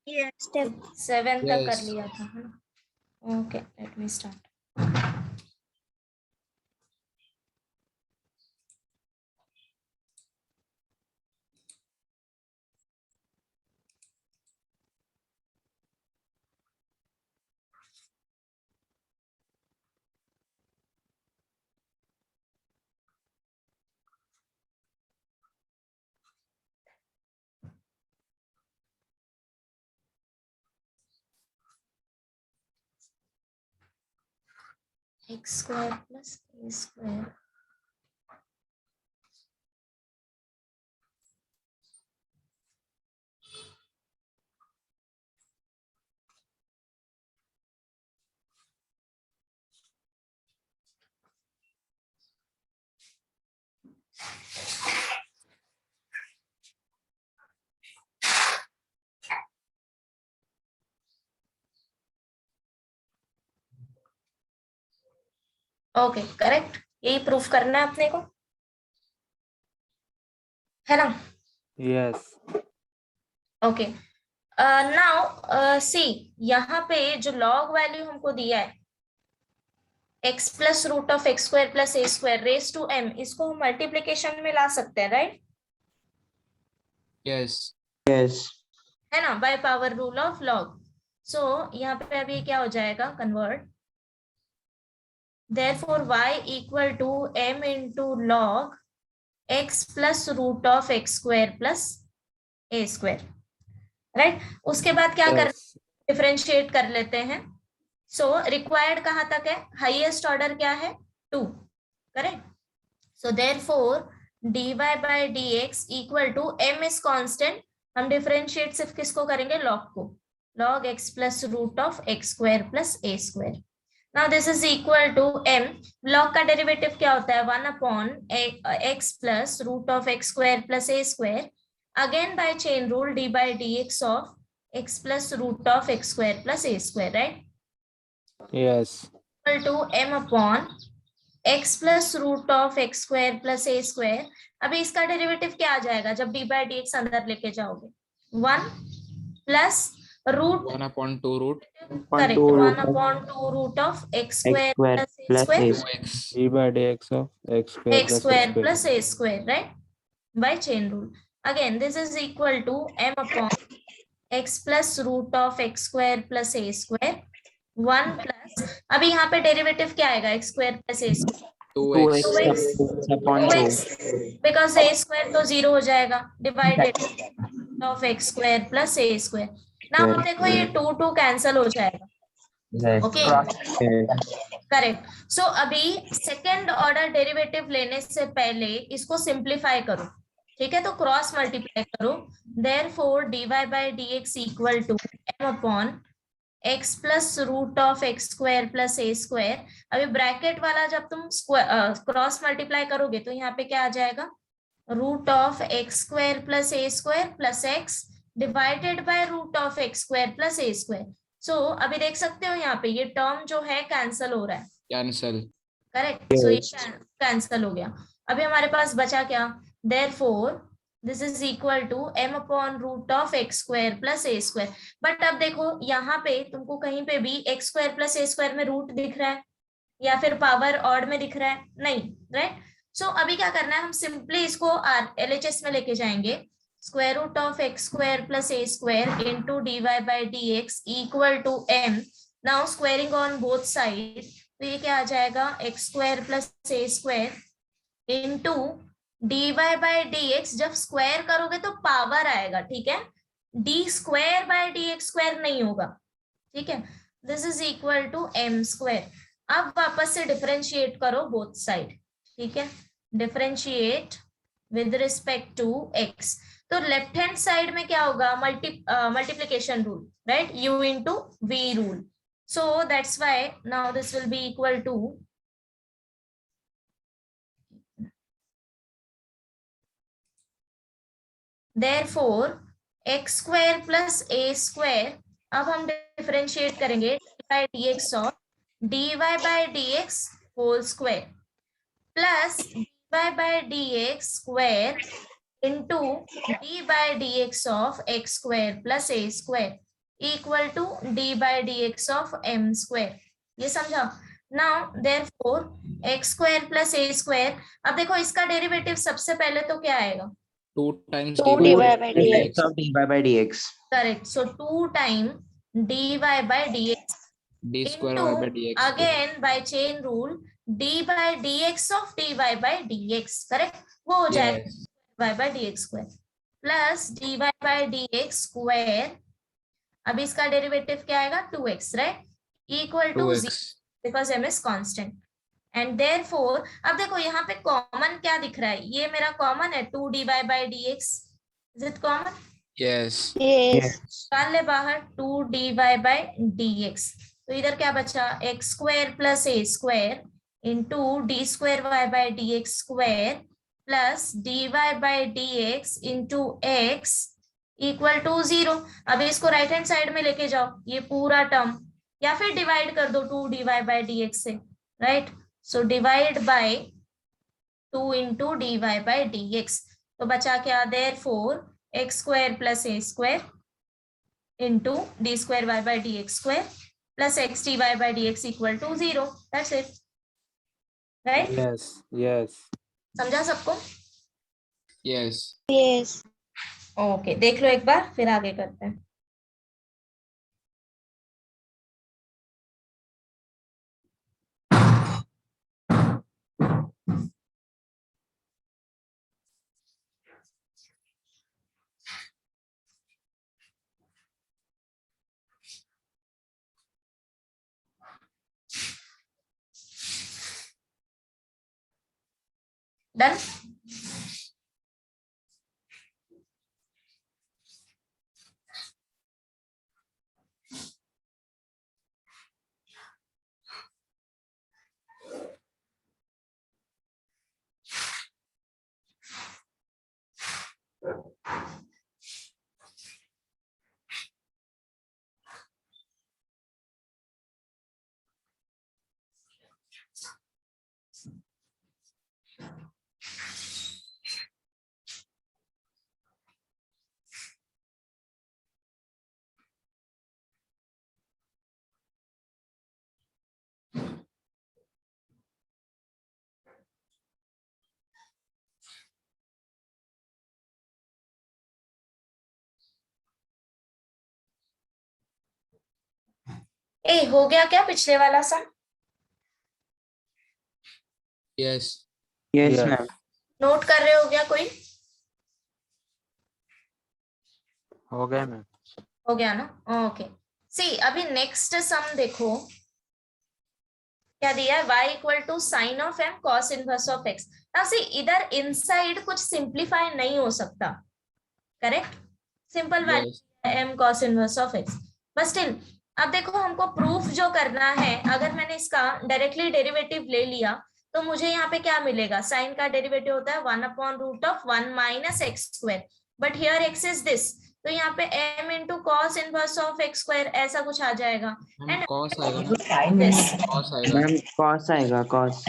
ये स्टेप 7 तक कर Yes. लिया था, है ना? Okay, let me start. X square plus a square, okay correct. यही प्रूफ करना है अपने को, है ना? Yes. ओके, नाउ सी, यहाँ पे जो लॉग वैल्यू हमको दिया है x plus root of x square plus a square raise to m, इसको हम मल्टीप्लीकेशन में ला सकते हैं, राइट? Yes. Yes. है ना, by power rule of log. So यहाँ पे अभी क्या हो जाएगा, convert, therefore y equal to m into log x plus root of x square plus a square, right? उसके बाद क्या कर, Yes. डिफरेंशिएट कर लेते हैं। सो रिक्वायर्ड कहाँ तक है, हाईएस्ट ऑर्डर क्या है, 2, correct? So therefore dy bye dx equal to m is constant, हम डिफरेंशिएट सिर्फ किसको करेंगे, लॉग को, log x plus root of x square plus a square. Now this is equal to m, log का derivative क्या होता है, 1 upon x plus root of x square plus a square, again by chain rule dy bye dx of x plus root of x square plus a square, right? Yes. Equal to m upon x plus root of x square plus a square. अभी इसका derivative क्या आ जाएगा जब D by d x अंदर लेके जाओगे, 1 plus root, 1/2 root correct, 2 1 root of upon 2 root of x x square square plus a plus square, a 2x. d by dx of x square x plus a square square. Plus a square, right? By chain rule again this is equal to m upon x plus root of x square plus a square, 1 plus, अभी यहाँ पे derivative क्या आएगा, x square plus a square, 2x. 2x upon 2. Because A square तो 0 हो जाएगा, divided of x square plus a square. Now देखो ये 2 कैंसल हो जाएगा, ओके करेक्ट। सो अभी सेकेंड ऑर्डर डेरिवेटिव लेने से पहले इसको सिंप्लीफाई करो, ठीक है? तो क्रॉस मल्टीप्लाई करो, therefore dy bye dx equal to m upon x plus root of x square plus a square. अभी ब्रैकेट वाला जब तुम क्रॉस मल्टीप्लाई करोगे तो यहाँ पे क्या आ जाएगा, root of x square plus a square plus x divided by root of x square plus a square. So अभी देख सकते हो यहाँ पे ये टर्म जो है कैंसल हो रहा है, Cancel. करेक्ट? सो ये कैंसल हो गया। अभी हमारे पास बचा क्या, therefore this is equal to m upon root of x square plus a square. But अब देखो यहाँ पे तुमको कहीं पे भी x square plus a square में रूट दिख रहा है या फिर पावर ऑड में दिख रहा है, नहीं, राइट? सो अभी क्या करना है, हम सिंपली इसको LHS में लेके जाएंगे, square root of x square plus a square into dy by d x equal to m। Now squaring on both side, तो ये क्या आ जाएगा, x square plus a square into dy by d x, जब square करोगे तो power आएगा, ठीक है? D square by d x square नहीं होगा, ठीक है? This is equal to m square. अब वापस से डिफरेंशिएट करो बोथ साइड, ठीक है? Differentiate with respect to x, तो लेफ्ट हैंड साइड में क्या होगा, multiplication rule, right? u into v rule. So that's why now this will be equal to, therefore x square plus a square, अब हम differentiate करेंगे by dx of dy bye dx whole square plus dy bye dx square into d by dx of x square plus a square. Equal to d by d x of m square. ये समझा? Now therefore x square plus a square, अब देखो इसका derivative सबसे पहले तो क्या आएगा? 2 times 2 dy by dx. of dy by dx. Correct, so 2 time d y by d x d square into y by dx. again by chain rule d by dx of dy by dx, correct? वो हो जाएगा Yes. y by dx square plus dy by dx square, अब इसका derivative क्या आएगा? 2x, right? Equal to 0 2x. Because m is constant and therefore अब देखो यहाँ पे कॉमन क्या दिख रहा है? ये मेरा कॉमन है 2 dy by dx, is it common? Yes. Yes. निकाल ले बाहर 2 dy by dx, तो इधर क्या बचा? X square plus a square into d square y by d x square plus d y by d x into x equal to 0। अब इसको right hand side में लेके जाओ, ये पूरा टर्म, या फिर डिवाइड कर दो 2 d y by d x से, right? So divide by 2 into d y by d x, तो बचा क्या? Therefore x square plus a square into d square y by d x square plus x dy by dx equal to 0. That's it. Right? Yes. Yes. समझा सबको? Yes. Yes. Okay, देख लो एक बार, फिर आगे करते हैं। डन? ए, हो गया क्या पिछले वाला सम? Yes. Yes, Yes. ma'am. Note कर रहे हो गया कोई? हो गया मैम. हो गया ना? ओके, सी अभी नेक्स्ट सम देखो क्या दिया है? y equal to sine of m cos inverse of x। Now see इधर इनसाइड कुछ सिंप्लीफाई नहीं हो सकता, correct? Simple value Yes. m cos inverse of x, but still अब देखो हमको प्रूफ जो करना है, अगर मैंने इसका डायरेक्टली डेरिवेटिव ले लिया तो मुझे यहाँ पे क्या मिलेगा? साइन का डेरिवेटिव होता है 1 upon root of 1 minus x square, but here x is this, तो यहाँ पे m into cos inverse of x square ऐसा कुछ आ जाएगा। हम cos आएगा ना? This. Cos आएगा. मैम cos आएगा cos.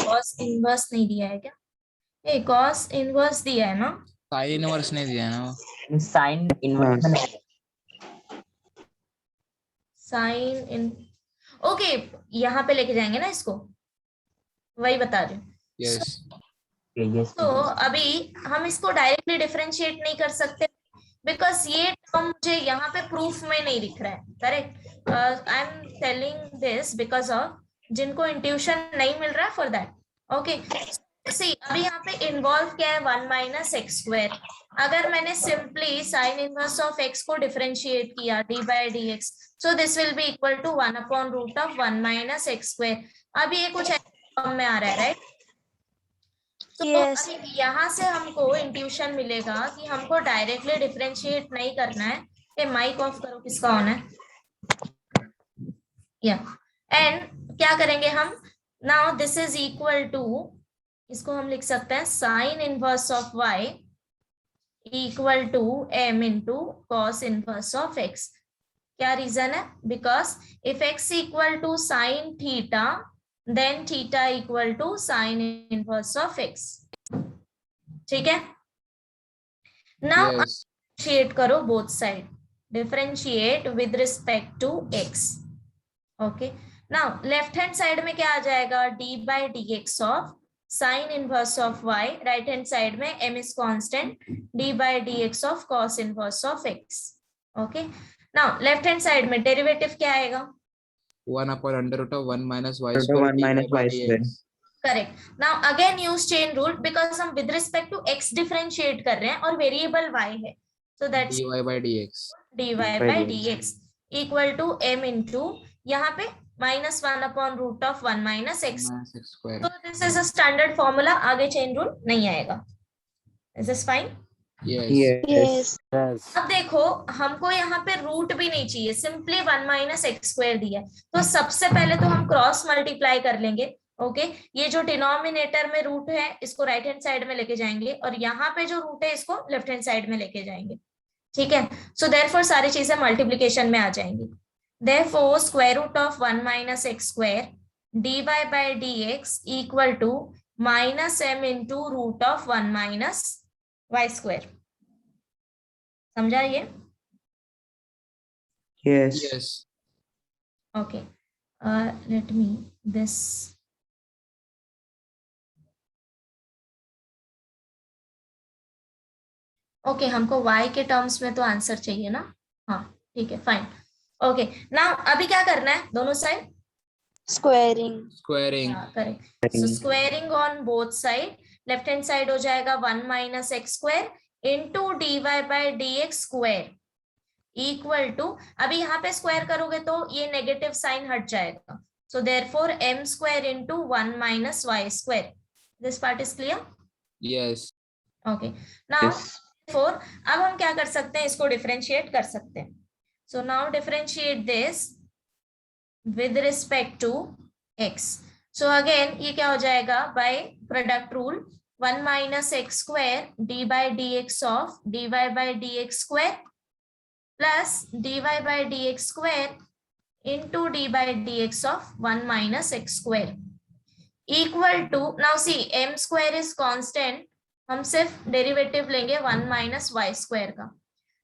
कॉस इनवर्स नहीं दिया है क्या? ए, कॉस इनवर्स दिया है ना? Sin inverse नहीं दिया है ना? साइन इनवर्स में साइन इन, ओके, यहाँ पे लेके जाएंगे ना इसको, वही बता रही हूँ। Yes. यस तो अभी हम इसको डायरेक्टली डिफरेंशिएट नहीं कर सकते बिकॉज ये टर्म मुझे यहाँ पे प्रूफ में नहीं दिख रहा है, correct? I am telling this because of जिनको इंट्यूशन नहीं मिल रहा है फॉर दैट। ओके, सी अभी यहाँ पे इन्वॉल्व क्या है? 1 माइनस एक्स स्क्वायर। अगर मैंने simply sine inverse of x को डिफरेंशिएट किया d by d x, so this will be equal to 1 upon root of 1 minus x square. अब ये कुछ फॉर्म में आ रहा है, राइट? तो Yes. अभी यहाँ से हमको इंट्यूशन मिलेगा कि हमको डायरेक्टली डिफरेंशिएट नहीं करना है। ये माइक ऑफ करो, किसका ऑन है? या एंड क्या करेंगे हम? Now this is equal to, इसको हम लिख सकते हैं sine inverse of y equal to m into cos inverse of x। क्या रीजन है? Because if x equal to sine theta then theta equal to sine inverse of x। ठीक है? Now Yes. शेड करो both side, differentiate with respect to x. Okay, now left hand side में क्या आ जाएगा, d by d x of sine inverse of y. Right hand side में m is constant, d by d x of cos inverse of x. Okay, now left hand side में derivative क्या आएगा, 1 upon under root of 1 minus y Root of square 1 dy minus by y dx. Correct. Now again use chain rule, because हम with respect to x differentiate कर रहे हैं और variable y है, so that's dy by dx. dy by dx equal to m into यहाँ पे -1 upon root of 1 minus x. Minus x square. तो this is a standard formula, आगे chain rule नहीं आएगा. Is this fine? Yes. Yes. Yes. अब देखो हमको यहाँ पे रूट भी नहीं चाहिए, सिंपली 1 माइनस एक्स स्क्वायर दिया है, तो सबसे पहले तो हम क्रॉस मल्टीप्लाई कर लेंगे. ओके, ये जो डिनोमिनेटर में रूट है इसको राइट हैंड साइड में लेके जाएंगे और यहाँ पे जो रूट है इसको लेफ्ट हैंड साइड में लेके जाएंगे. ठीक है, सो देयरफॉर सारी चीजें मल्टीप्लीकेशन में आ जाएंगी. Therefore square root of 1 minus x square dy bye dx equal to -m into root of 1 minus y square. समझा ये? Yes. Yes. Okay, let me this. Okay, हमको y के टर्म्स में तो आंसर चाहिए ना. हाँ ठीक है, फाइन. ओके, नाउ अभी क्या करना है, दोनों side Squaring. Squaring. Correct. So squaring on both side, left hand side हो जाएगा 1 minus x square into d y by d x square equal to, अभी यहाँ पे स्क्वायर करोगे तो ये नेगेटिव साइन हट जाएगा, so therefore m square into 1 minus y square. This part is clear? Yes. Okay, now Yes. Four, अब हम क्या कर सकते हैं, इसको डिफरेंशिएट कर सकते हैं. So now differentiate this with respect to x. So again ये क्या हो जाएगा, by product rule 1 minus x square d by d x of d y by d x square plus d y by d x square into d by d x of 1 minus x square equal to, now see m square is constant, हम सिर्फ derivative लेंगे 1 minus y square का.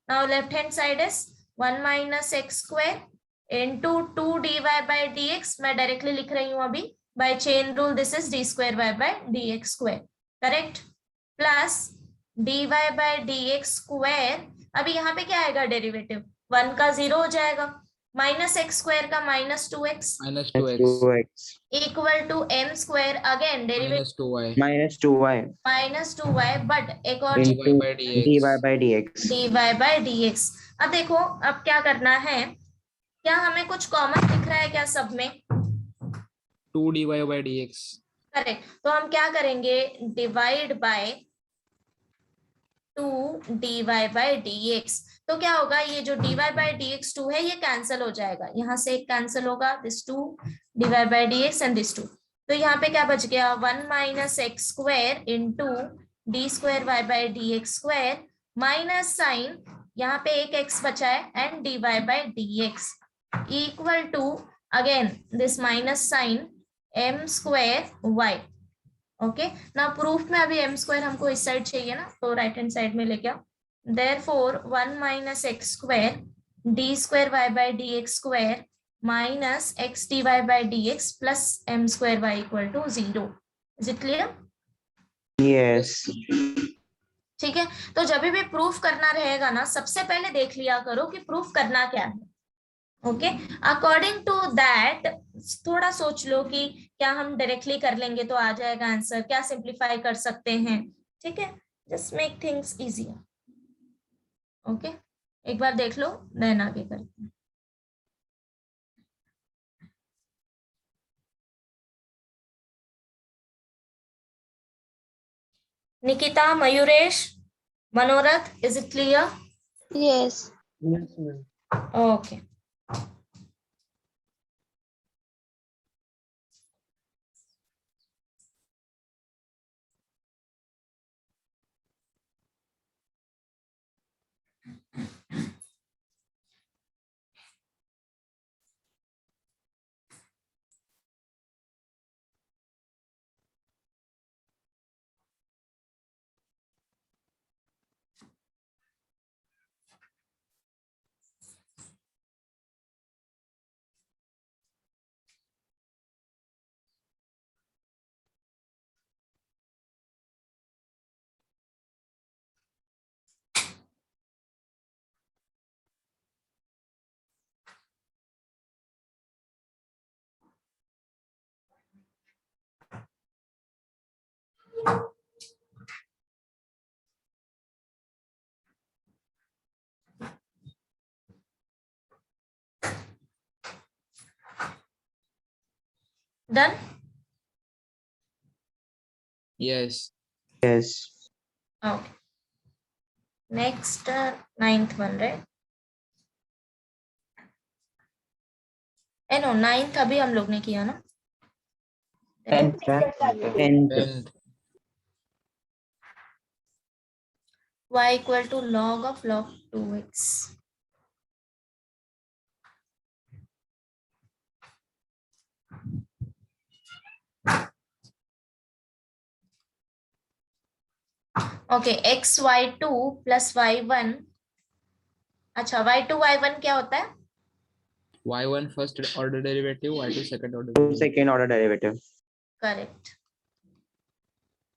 Now left hand side is 1 minus x square into 2 d y by d x, मैं directly लिख रही हूँ अभी, by chain rule this is d square y by d x square. Correct, plus d y by d x square, अभी यहाँ पे क्या आएगा डेरिवेटिव, 1 का 0 हो जाएगा, माइनस एक्स स्क्वायर का -2x Minus Minus 2x. 2x. Equal to m square, again derivative Minus 2y. Minus 2y. -2y, but एक और dy Into by dy dx. by dx. dy bye dx. अब देखो अब क्या करना है, क्या हमें कुछ कॉमन दिख रहा है क्या सब में? 2 dy by dx. करेक्ट, तो हम क्या करेंगे, divide by 2 dy bye dx. तो क्या होगा, ये जो dy बाय dx 2 है ये कैंसिल हो जाएगा, यहाँ से एक कैंसिल होगा, this 2 dy bye dx and this 2. तो यहाँ पे क्या बच गया, 1 minus x square into d square y by d x square minus sign, यहाँ पे एक x बचा है and dy bye dx equal to again this minus sign m square y. Okay, ना प्रूफ में अभी m स्क्वायर हमको इस साइड चाहिए ना, तो राइट हैंड साइड में लेके आओ. Therefore 1 minus x square d square y by d x square minus x d y by d x plus m square y equal to 0. Is it clear? Yes. ठीक है, तो जब भी proof करना रहेगा ना, सबसे पहले देख लिया करो कि प्रूफ करना क्या है. ओके, अकॉर्डिंग टू दैट थोड़ा सोच लो कि क्या हम डायरेक्टली कर लेंगे तो आ जाएगा आंसर, क्या सिंप्लीफाई कर सकते हैं. ठीक है, just make things easier. Okay, एक बार देख लो देन आगे करते हैं. Nikita, Mayuresh, Manorath, is it clear? Yes. Yes, ma'am. Okay, done. Yes. Yes. Okay. Next, ninth one, right? No 9th अभी हम लोग ने किया ना. 10th sir. 10th. And Y equal to log of log 2x. Okay, x y two plus y one. अच्छा, y2 y1 क्या होता है? y1 first order derivative, y2 second order Two derivative. second order derivative. Correct.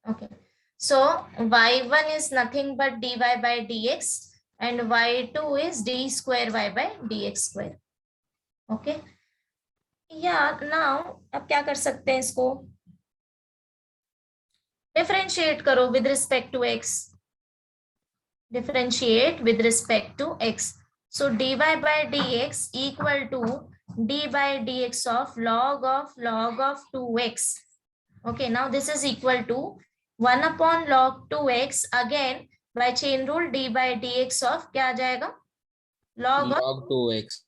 Okay, so y1 is nothing but dy by dx and y2 is d square y by dx square. Okay, yeah, now अब क्या कर सकते हैं, इसको differentiate करो with respect to x. Differentiate with respect to x. So dy by dx equal to d by dx of log of 2x. Okay, now this is equal to 1 upon log 2x. Again by chain rule d by dx of क्या आ जाएगा? Log of, Log 2x.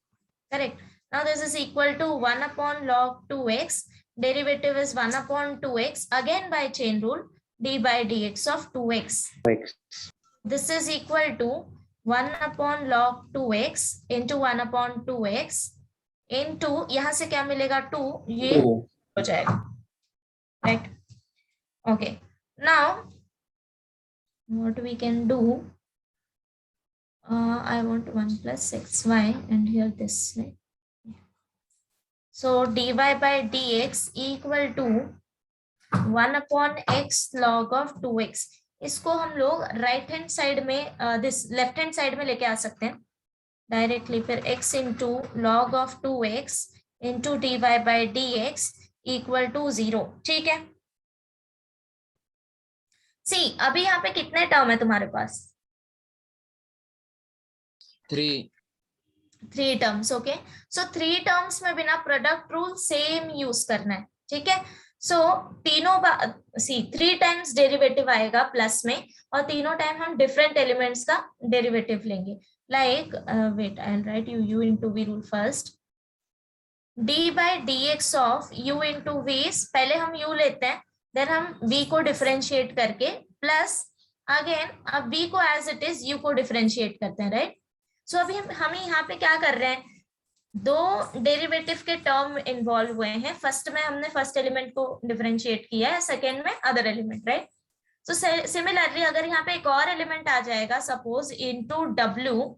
correct. Now this is equal to 1 upon log 2x. Derivative is 1 upon 2x. Again by chain rule d by dx of 2x. X. This is equal to 1 upon log 2x into 1 upon 2x into यहाँ से क्या मिलेगा 2, ये हो जाएगा, right? Okay, now what we can do, I want 1 plus 6y and here this, right? So dy by dx equal to 1 upon x log of 2x. इसको हम लोग राइट हैंड साइड में दिस लेफ्ट हैंड साइड में लेके आ सकते हैं directly. फिर x into log of 2x into dy by dx equal to 0. ठीक है, सी अभी यहाँ पे कितने टर्म है तुम्हारे पास? 3 टर्म्स. ओके, सो 3 टर्म्स में बिना प्रोडक्ट रूल सेम यूज करना है. ठीक है, सो तीनों 3 टाइम्स डेरिवेटिव आएगा प्लस में और तीनों टाइम हम डिफरेंट एलिमेंट्स का डेरिवेटिव लेंगे. Like wait, I will write u into v rule first. d by dx ऑफ u इनटू v, पहले हम u लेते हैं, देन हम v को डिफरेंशिएट करके प्लस अगेन अब v को एज इट इज u को डिफरेंशिएट करते हैं, राइट? सो अभी हम यहाँ पे क्या कर रहे हैं, 2 डेरिवेटिव के टर्म इन्वॉल्व हुए हैं. फर्स्ट में हमने फर्स्ट एलिमेंट को डिफरेंशिएट किया है, सेकेंड में other element, right? So similarly अगर यहाँ पे एक और एलिमेंट आ जाएगा सपोज इनटू w,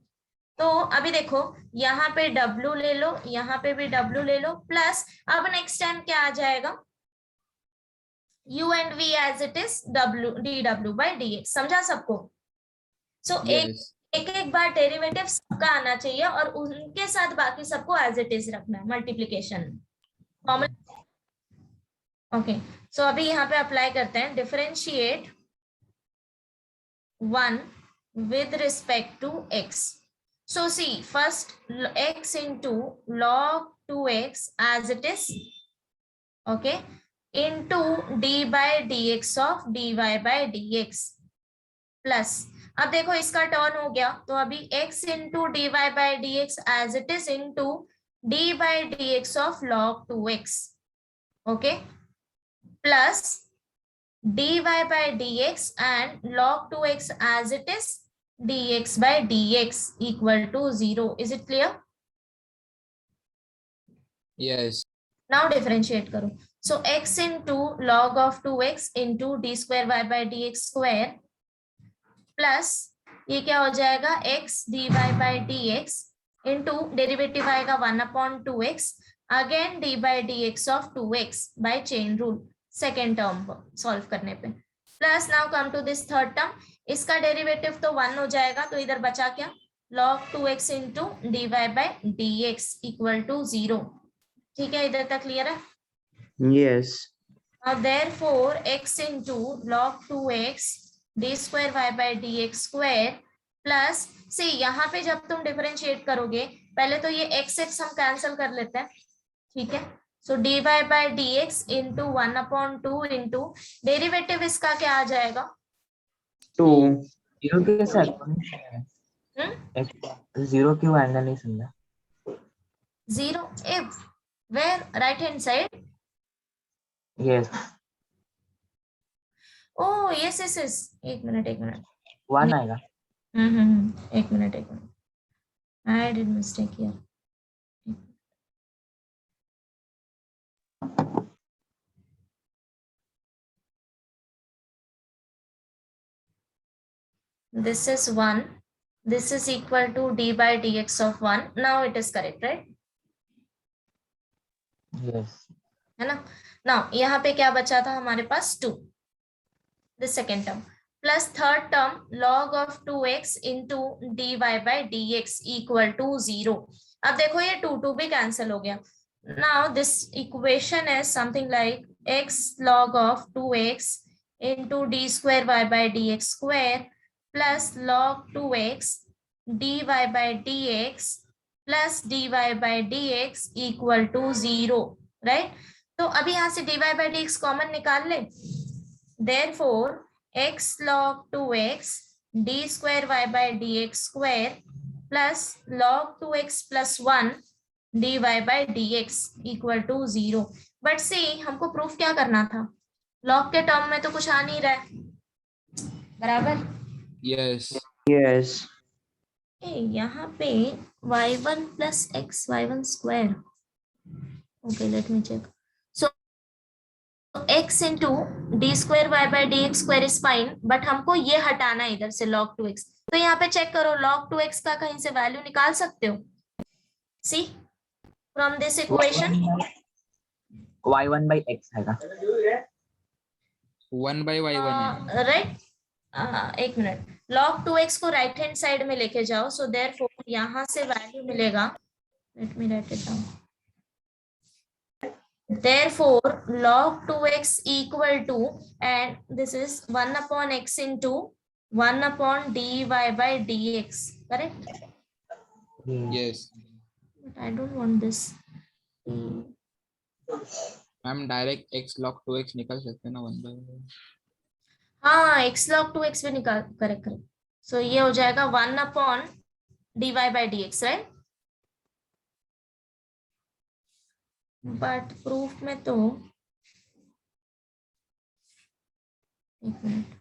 तो अभी देखो यहाँ पे w ले लो, यहाँ पे भी w ले लो, प्लस अब नेक्स्ट टाइम क्या आ जाएगा, u and v as it is dw by dx. समझा सबको? सो एक बार डेरिवेटिव सबका आना चाहिए और उनके साथ बाकी सबको एज इट इज रखना है मल्टीप्लिकेशन फॉर्मूला. ओके, सो अभी यहाँ पे अप्लाई करते हैं. Differentiate 1 with respect to x. So see first x into log 2x as it is, okay, into d by dx of dy bye dx plus, अब देखो इसका टर्न हो गया तो अभी x into dy bye dx as it is into d by dx of log 2x, okay, plus dy bye dx and log 2x as it is dx by dx equal to 0. Is it clear? Yes. Now differentiate करो. So x into log of 2x into d square y by dx square plus ये क्या हो जाएगा, x dy bye dx into derivative आएगा 1 upon 2x again d by dx of 2x by chain rule second term solve करने पे. Plus now come to this third term, इसका derivative तो 1 हो जाएगा, तो इधर बचा क्या, log 2x into dy bye dx equal to 0. ठीक है, इधर तक क्लियर है? Yes. Now therefore x into log 2x d square y by dx square plus से यहाँ पे जब तुम डिफरेंशिएट करोगे पहले तो ये x हम कैंसिल कर लेते हैं. ठीक है, so dy bye dx into 1/2 into derivative इसका क्या आ जाएगा? 2. जीरो के साथ कौन सा है? जीरो क्यों आएगा नहीं समझा. 0 if where right hand side? Yes. oh yes. एक मिनट. वन आएगा. एक minute. I did mistake here. This is 1. This is equal to d by dx of 1. Now it is correct, right? Yes. है ना? Now यहाँ पे क्या बचा था हमारे पास? 2. The second term. Plus third term log of 2x into dy by dx equal to 0. अब देखो ये 2 भी cancel हो गया. Now this equation is something like x log of 2x into d square y by dx square plus log 2x dy by dx plus dy by dx equal to 0, right? तो अभी यहाँ से dy by dx common निकाल ले. Therefore x log 2x d square y by dx square plus log 2x plus 1 dy by dx equal to 0. But सी हमको proof क्या करना था? लॉग के टर्म में तो कुछ आ नहीं रहा है, बराबर? Yes. Yes. यहाँ पे y1 plus x y1 square. Okay, let me check. So x into d square y by dx square is fine, but हमको ये हटाना है इधर से log 2x. तो यहाँ पे चेक करो log 2x का कहीं से वैल्यू निकाल सकते हो? See from this equation. y1 by x आएगा. 1 by y1 है. राइट. एक मिनट. log 2x को राइट हैंड साइड में लेके जाओ. सो देयरफॉर यहाँ से वैल्यू मिलेगा. Let me right it down. Therefore log 2x equal to, and this is 1 upon x into 1 upon dy by dx, correct? Yes. But I don't want this. Ma'am direct x log 2x निकल सकते हैं ना 1 by. हाँ x log 2x भी निकाल. Correct. सो ये हो जाएगा 1 upon dy by dx, right? But proof में तो एक minute.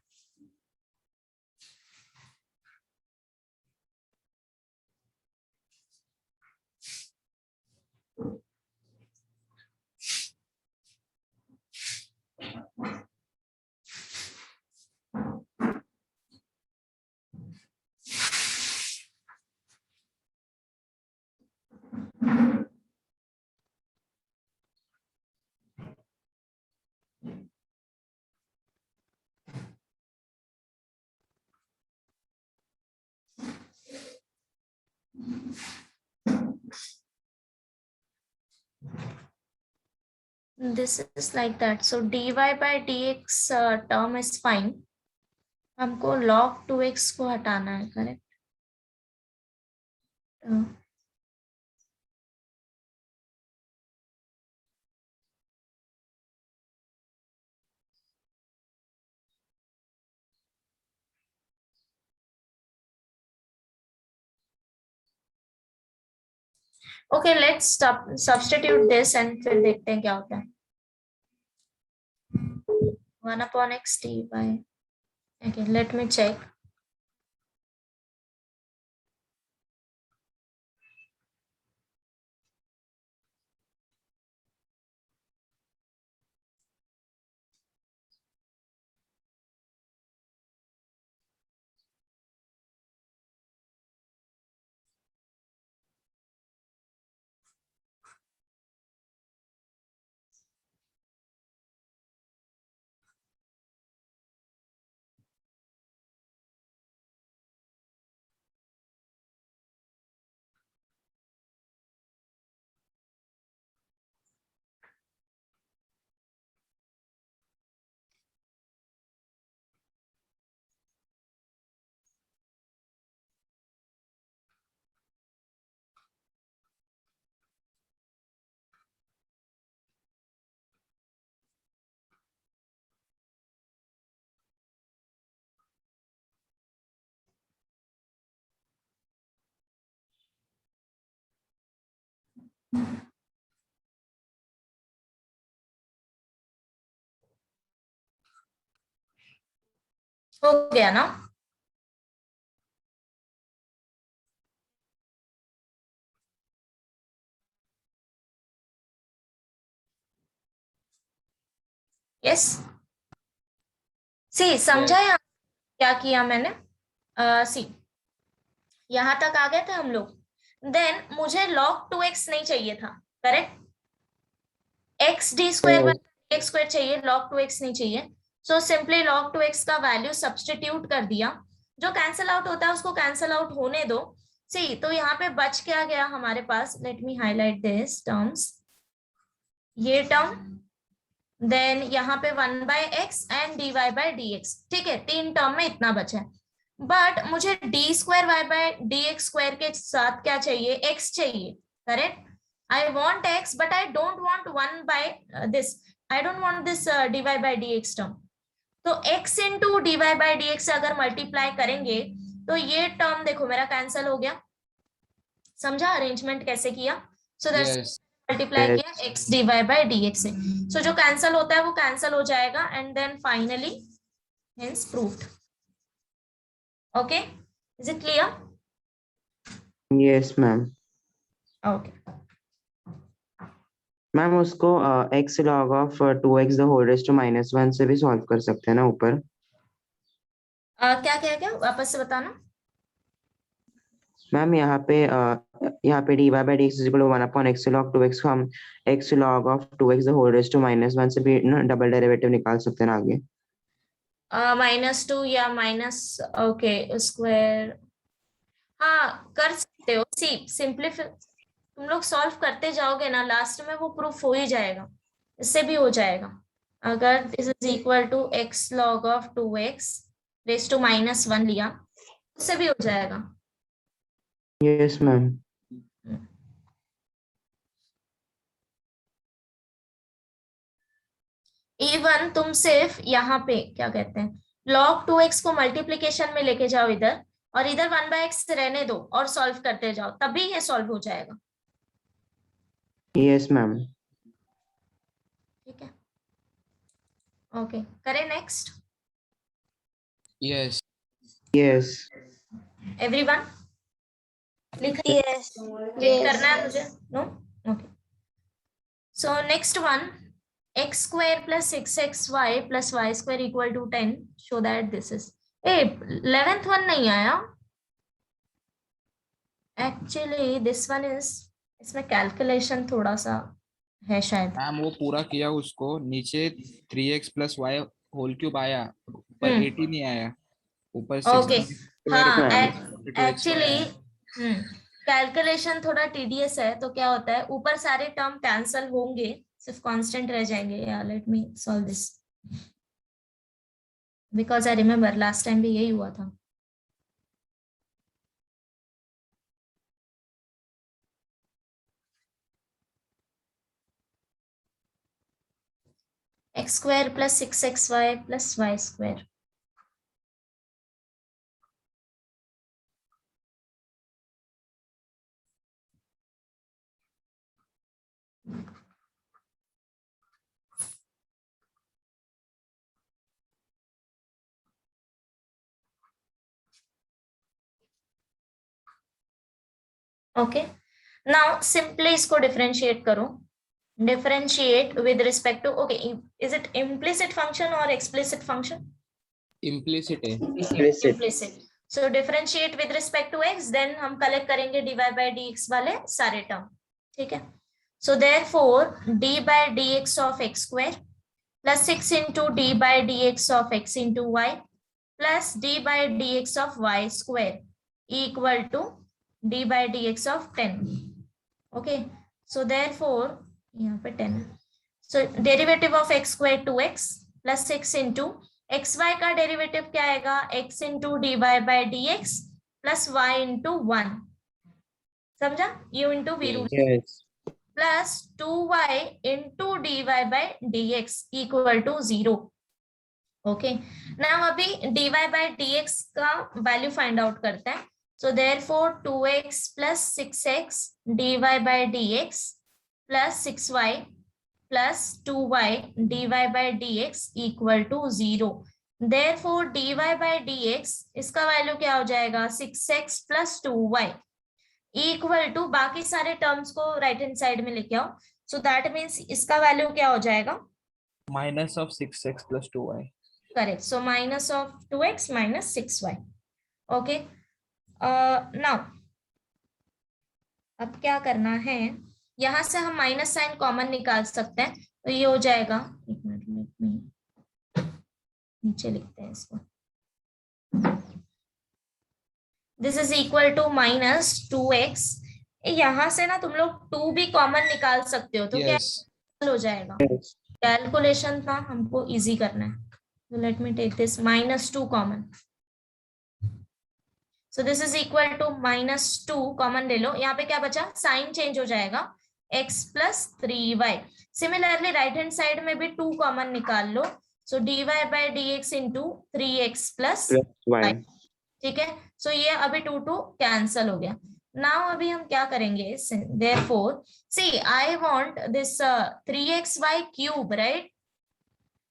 This is like that. So dy by dx term is fine. हमको log 2x को हटाना है, correct? Okay, let's substitute this and फिर देखते हैं क्या होता है. 1 upon x dy. Okay, let me check. हो गया ना? यस, सी समझा यहाँ क्या किया मैंने? सी यहां तक आ गए थे हम लोग. देन मुझे log 2x नहीं चाहिए था, correct? X D square by x square चाहिए, log 2x नहीं चाहिए. सो सिंपली log 2x का वैल्यू सब्सटीट्यूट कर दिया. जो कैंसिल आउट होता है उसको कैंसिल आउट होने दो. सी तो यहाँ पे बच क्या गया हमारे पास? Let me highlight this terms. ये टर्म, देन यहाँ पे 1/x and dy by dx. ठीक है, 3 टर्म में इतना बचा है. बट मुझे d square y by d x square के साथ क्या चाहिए? x चाहिए, correct? I want x, but I don't want 1 by this. I don't want this dy by dx term. तो x into dy by dx से अगर multiply करेंगे तो ये टर्म देखो मेरा कैंसिल हो गया. समझा अरेंजमेंट कैसे किया? सो दैट्स मल्टीप्लाई किया x dy by dx से. सो जो कैंसिल होता है वो कैंसिल हो जाएगा and then finally hence proved. Okay, is it clear? Yes ma'am. Okay, ma'am उसको x log of 2x the whole raised to -1 से भी सॉल्व कर सकते हैं ना ऊपर? क्या क्या क्या वापस से बताना. मैम यहाँ पे dy by dx is equal to 1 upon x log 2x को हम x log of 2x the whole raised to -1 से भी ना डबल डेरिवेटिव निकाल सकते हैं ना आगे? -2 या माइनस, ओके स्क्वायर, हाँ कर सकते हो. सी सिंपलीफाई तुम लोग सॉल्व करते जाओगे ना, लास्ट में वो प्रूफ हो ही जाएगा. इससे भी हो जाएगा. अगर this is equal to x log of 2x raise to -1 लिया, उससे भी हो जाएगा. Yes ma'am. इवन तुम सिर्फ यहाँ पे क्या कहते हैं log 2x को मल्टीप्लीकेशन में लेके जाओ इधर, और इधर 1/x रहने दो और सॉल्व करते जाओ, तभी ये सॉल्व हो जाएगा. Yes ma'am. ठीक है, ओके करें नेक्स्ट. Yes. यस. एवरीवन लिख Yes. करना है मुझे? No, okay. So next one, x square plus 6xy plus y square equal to 10. Show that this is. 11th one नहीं आया. Actually this one is, इसमें कैलकुलेशन थोड़ा सा है शायद. मैम वो पूरा किया उसको, नीचे 3x plus y whole cube आया, ऊपर 80 नहीं आया, ऊपर 6 ओके, हाँ एक्चुअली एक्चुअली कैलकुलेशन थोड़ा टीडीएस है. तो क्या होता है, ऊपर सारे टर्म कैंसल होंगे, सिर्फ कांस्टेंट रह जाएंगे. या late me solve this, because I remember last time भी यही हुआ था. x square plus 6xy plus y square. Okay, now simply इसको डिफरेंशिएट करो. Differentiate with respect to, okay is it implicit function और एक्सप्लिसिट फंक्शन? इम्प्लिसिट है. Implicit. So differentiate with respect to x, then हम collect करेंगे dy by dx वाले सारे term. ठीक है, so therefore d by dx of x square plus 6 into d by dx of x into y plus d by dx of y square equal to d by dx of 10. okay, so therefore यहाँ पे 10. so derivative of x square 2x plus 6 into xy का derivative क्या आएगा? x into dy by dx plus y into 1. समझा? u into v root yes. plus 2y into dy by dx equal to 0. Okay, now अभी dy by dx का value find out करते हैं. So therefore 2x plus 6x dy by dx plus 6y plus 2y dy by dx equal to 0। Therefore dy by dx इसका value क्या हो जाएगा 6x plus 2y equal to, बाकी सारे terms को right hand side में लेके आओ, सो दैट मीन्स इसका वैल्यू क्या हो जाएगा minus of 6x plus 2y। Correct, so minus of 2x minus 6y। Okay, now अब क्या करना है, यहां से हम माइनस साइन कॉमन निकाल सकते हैं, तो ये हो जाएगा, एक मिनट में नीचे लिखते हैं इसको, this is equal to minus 2x। यहां से ना तुम लोग 2 भी कॉमन निकाल सकते हो, तो क्या हो जाएगा, कैलकुलेशन था हमको इजी करना है, so let me take this minus 2 common, so this is equal to minus 2 common ले लो, यहाँ पे क्या बचा, साइन चेंज हो जाएगा x plus 3y। Similarly right hand side में भी 2 कॉमन निकाल लो, so dy by dx into 3x plus y, ठीक है, so ये अभी 2 कैंसल हो गया। नाउ अभी हम क्या करेंगे, therefore see I want this 3xy cube, right?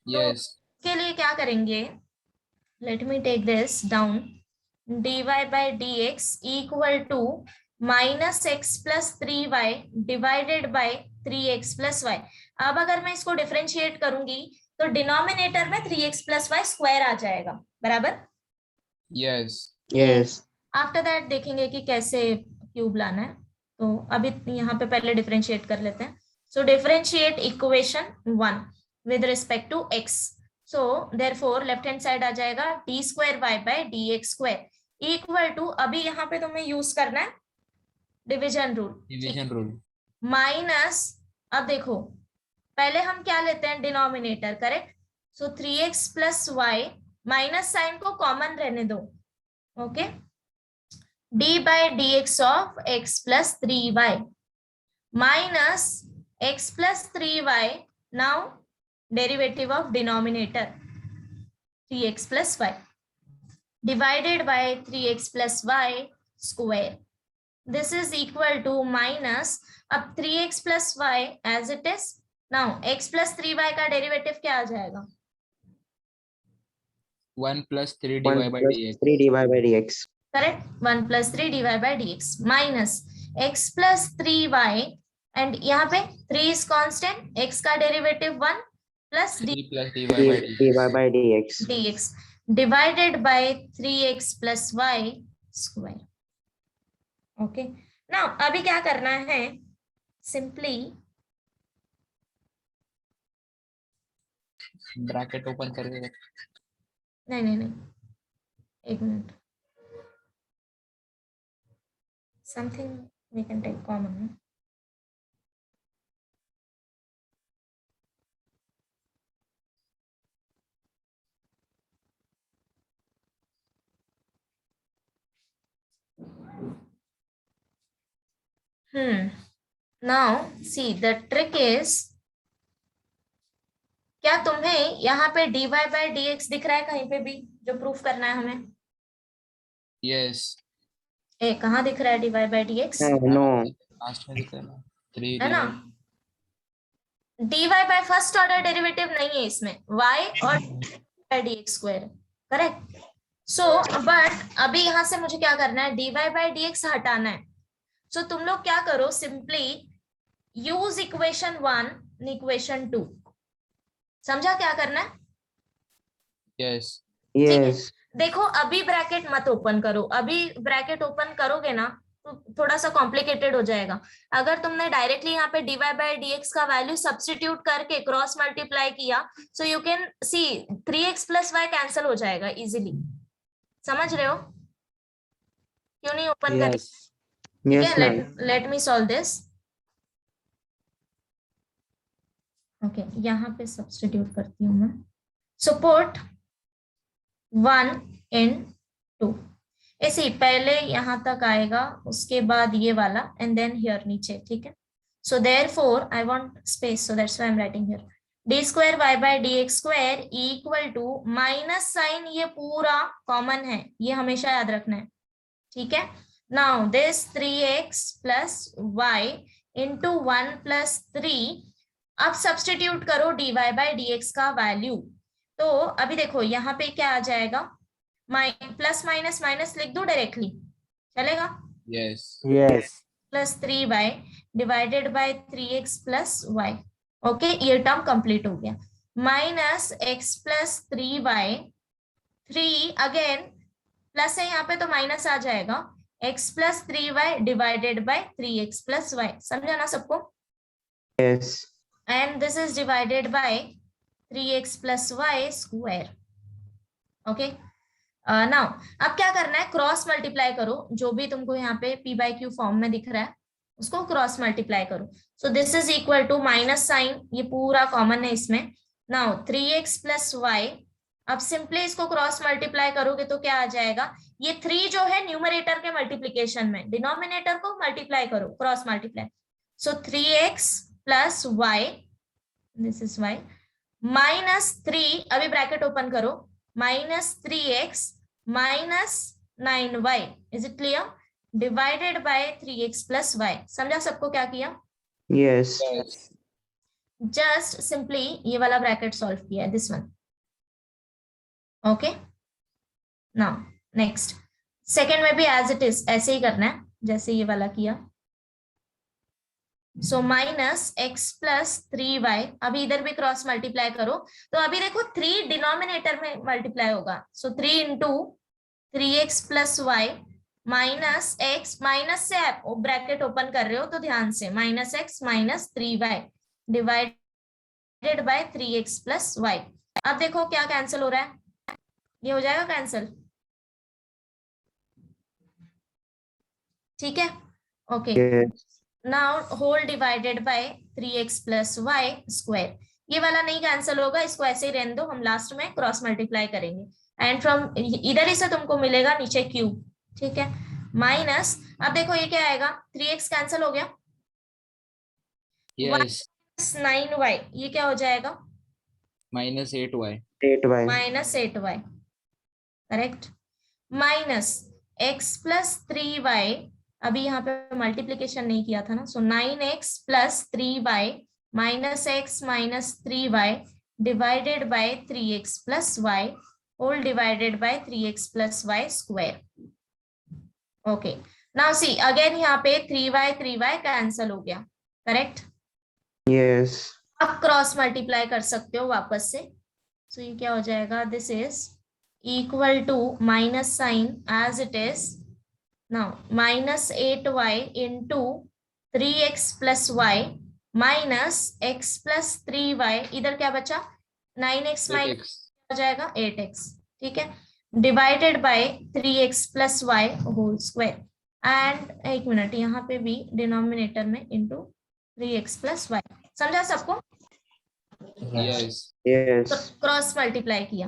Yes, के लिए क्या करेंगे, let me take this down, dy by dx equal to minus x plus 3y divided by 3x plus y। अब अगर मैं इसको डिफरेंशिएट करूंगी तो डिनोमिनेटर में 3x प्लस y स्क्वायर आ जाएगा, बराबर। Yes, Yes. आफ्टर दैट देखेंगे कि कैसे क्यूब लाना है, तो अभी यहाँ पे पहले डिफरेंशिएट कर लेते हैं। So differentiate equation 1 with respect to x, so therefore left hand side आ जाएगा d square y by dx square equal to, अभी यहाँ पे तुम्हें यूज करना है डिवीजन रूल, माइनस, अब देखो पहले हम क्या लेते हैं denominator, correct, so 3x plus y, minus sign को कॉमन रहने दो, okay, d by dx of x plus 3y minus x plus 3y, now derivative of denominator 3x plus y divided by 3x plus y square, this is equal to minus, अब 3x plus y as it is, now x plus 3y का derivative क्या आ जाएगा, 1 plus 3 1 dy by plus dx, 3 dy by dx. correct, 1 plus 3 dy by dx minus x plus 3y, and यहाँ पे 3 is constant, x का derivative 1 plus 3 plus dy by dx, dy by dx. dx divided by 3x plus y square। okay, now अभी क्या करना है, simply bracket open करके नहीं, एक minute, something we can take common, now see the trick is, क्या तुम्हें यहाँ पे dy by dx दिख रहा है कहीं पे भी जो प्रूफ करना है हमें, यस, कहाँ दिख रहा है dy by dx, No. Last में दिख रहा है 3 है ना, dy by first order derivative नहीं है इसमें, y और dx square, correct, so but अभी यहाँ से मुझे क्या करना है, dy by dx हटाना है, सो तुम लोग क्या करो, सिंपली यूज इक्वेशन 1 इक्वेशन 2, समझा क्या करना है, यस, Yes. देखो अभी ब्रैकेट मत ओपन करो, अभी ब्रैकेट ओपन करोगे ना तो थोड़ा सा कॉम्प्लिकेटेड हो जाएगा। अगर तुमने डायरेक्टली यहाँ पे dy by dx का वैल्यू सब्स्टिट्यूट करके क्रॉस मल्टीप्लाई किया, so you can see 3x plus y cancel हो जाएगा इजीली, समझ रहे हो, क्यों नहीं ओपन कर, Yes, ma'am. Late me solve this, okay, यहाँ पे सब्स्टिट्यूट करती हूँ मैं, सो पुट 1 in 2, ऐसे पहले यहाँ तक आएगा, उसके बाद ये वाला एंड देन हियर नीचे, ठीक है, so therefore I want space, so that's why I am writing here d square y by dx square equal to, minus sign ये पूरा कॉमन है, ये हमेशा याद रखना है, ठीक है, now this 3x plus y into 1 plus 3। अब सब्सटीट्यूट करो dy बाई dx का वैल्यू। तो अभी देखो यहाँ पे क्या आ जाएगा, प्लस माइनस माइनस लिख दो डायरेक्टली, चलेगा? yes Yes. Plus 3y divided by 3x plus y। Okay, ये टर्म कंप्लीट हो गया। Minus x plus 3y, 3 again plus है यहाँ पे तो माइनस आ जाएगा, x plus 3y divided by 3x plus y। समझा ना सबको? yes and this is divided by 3x plus y square. Okay, now अब क्या करना है, क्रॉस मल्टीप्लाई करो, जो भी तुमको यहाँ पे p बाई क्यू फॉर्म में दिख रहा है उसको क्रॉस मल्टीप्लाई करो। So this is equal to minus sign, ये पूरा कॉमन है इसमें। नाउ 3x प्लस y, अब सिंपली इसको क्रॉस मल्टीप्लाई करोगे तो क्या आ जाएगा, ये 3 जो है न्यूमरेटर के मल्टीप्लीकेशन में, डिनोमिनेटर को मल्टीप्लाई करो, cross multiply. So 3x plus y, this is y, minus 3, अभी ब्रैकेट ओपन करो, minus 3x minus 9y, is it clear? Divided by 3x plus y। समझा सबको क्या किया? yes yes जस्ट सिंपली ये वाला ब्रैकेट सॉल्व किया है, this one. Okay, now next second में भी एज इट इज ऐसे ही करना है जैसे ये वाला किया। So minus x plus 3y, अभी इधर भी क्रॉस मल्टीप्लाई करो, तो अभी देखो 3 डिनोमिनेटर में मल्टीप्लाई होगा। सो 3 into 3x plus y minus x, minus से आप ब्रैकेट ओपन कर रहे हो तो ध्यान से, minus x minus 3y divided by 3x plus y। अब देखो क्या कैंसिल हो रहा है, ये हो जाएगा कैंसिल, ठीक है? Okay, yes now whole divided by 3x plus y square. ये वाला नहीं कैंसिल होगा, इसको ऐसे ही रहने दो, हम लास्ट में क्रॉस मल्टीप्लाई करेंगे। एंड फ्रॉम इधर ही से तुमको मिलेगा नीचे क्यूब, ठीक है? माइनस, अब देखो ये क्या आएगा, 3x कैंसिल हो गया, yes 9y, ये क्या हो जाएगा, minus 8y -8y minus 8y, correct? Minus x plus 3y, अभी यहाँ पे मल्टीप्लीकेशन नहीं किया था ना, so 9x plus 3y minus x minus 3y divided by 3x plus y whole divided by 3x plus y square. Okay, now see again यहाँ पे 3y cancel हो गया, करेक्ट? yes अब क्रॉस मल्टीप्लाई कर सकते हो वापस से। सो ये क्या हो जाएगा, this is equal to minus sign as it is. Now minus 8y into 3x plus y minus x plus 3y, इधर क्या बचा, 9x माइनस 8x हो जाएगा 8x, ठीक है? Divided by 3x plus y whole square. And एक minute, यहाँ पे भी डिनोमिनेटर में इंटू 3x प्लस y। समझा सबको? yes yes क्रॉस मल्टीप्लाई किया।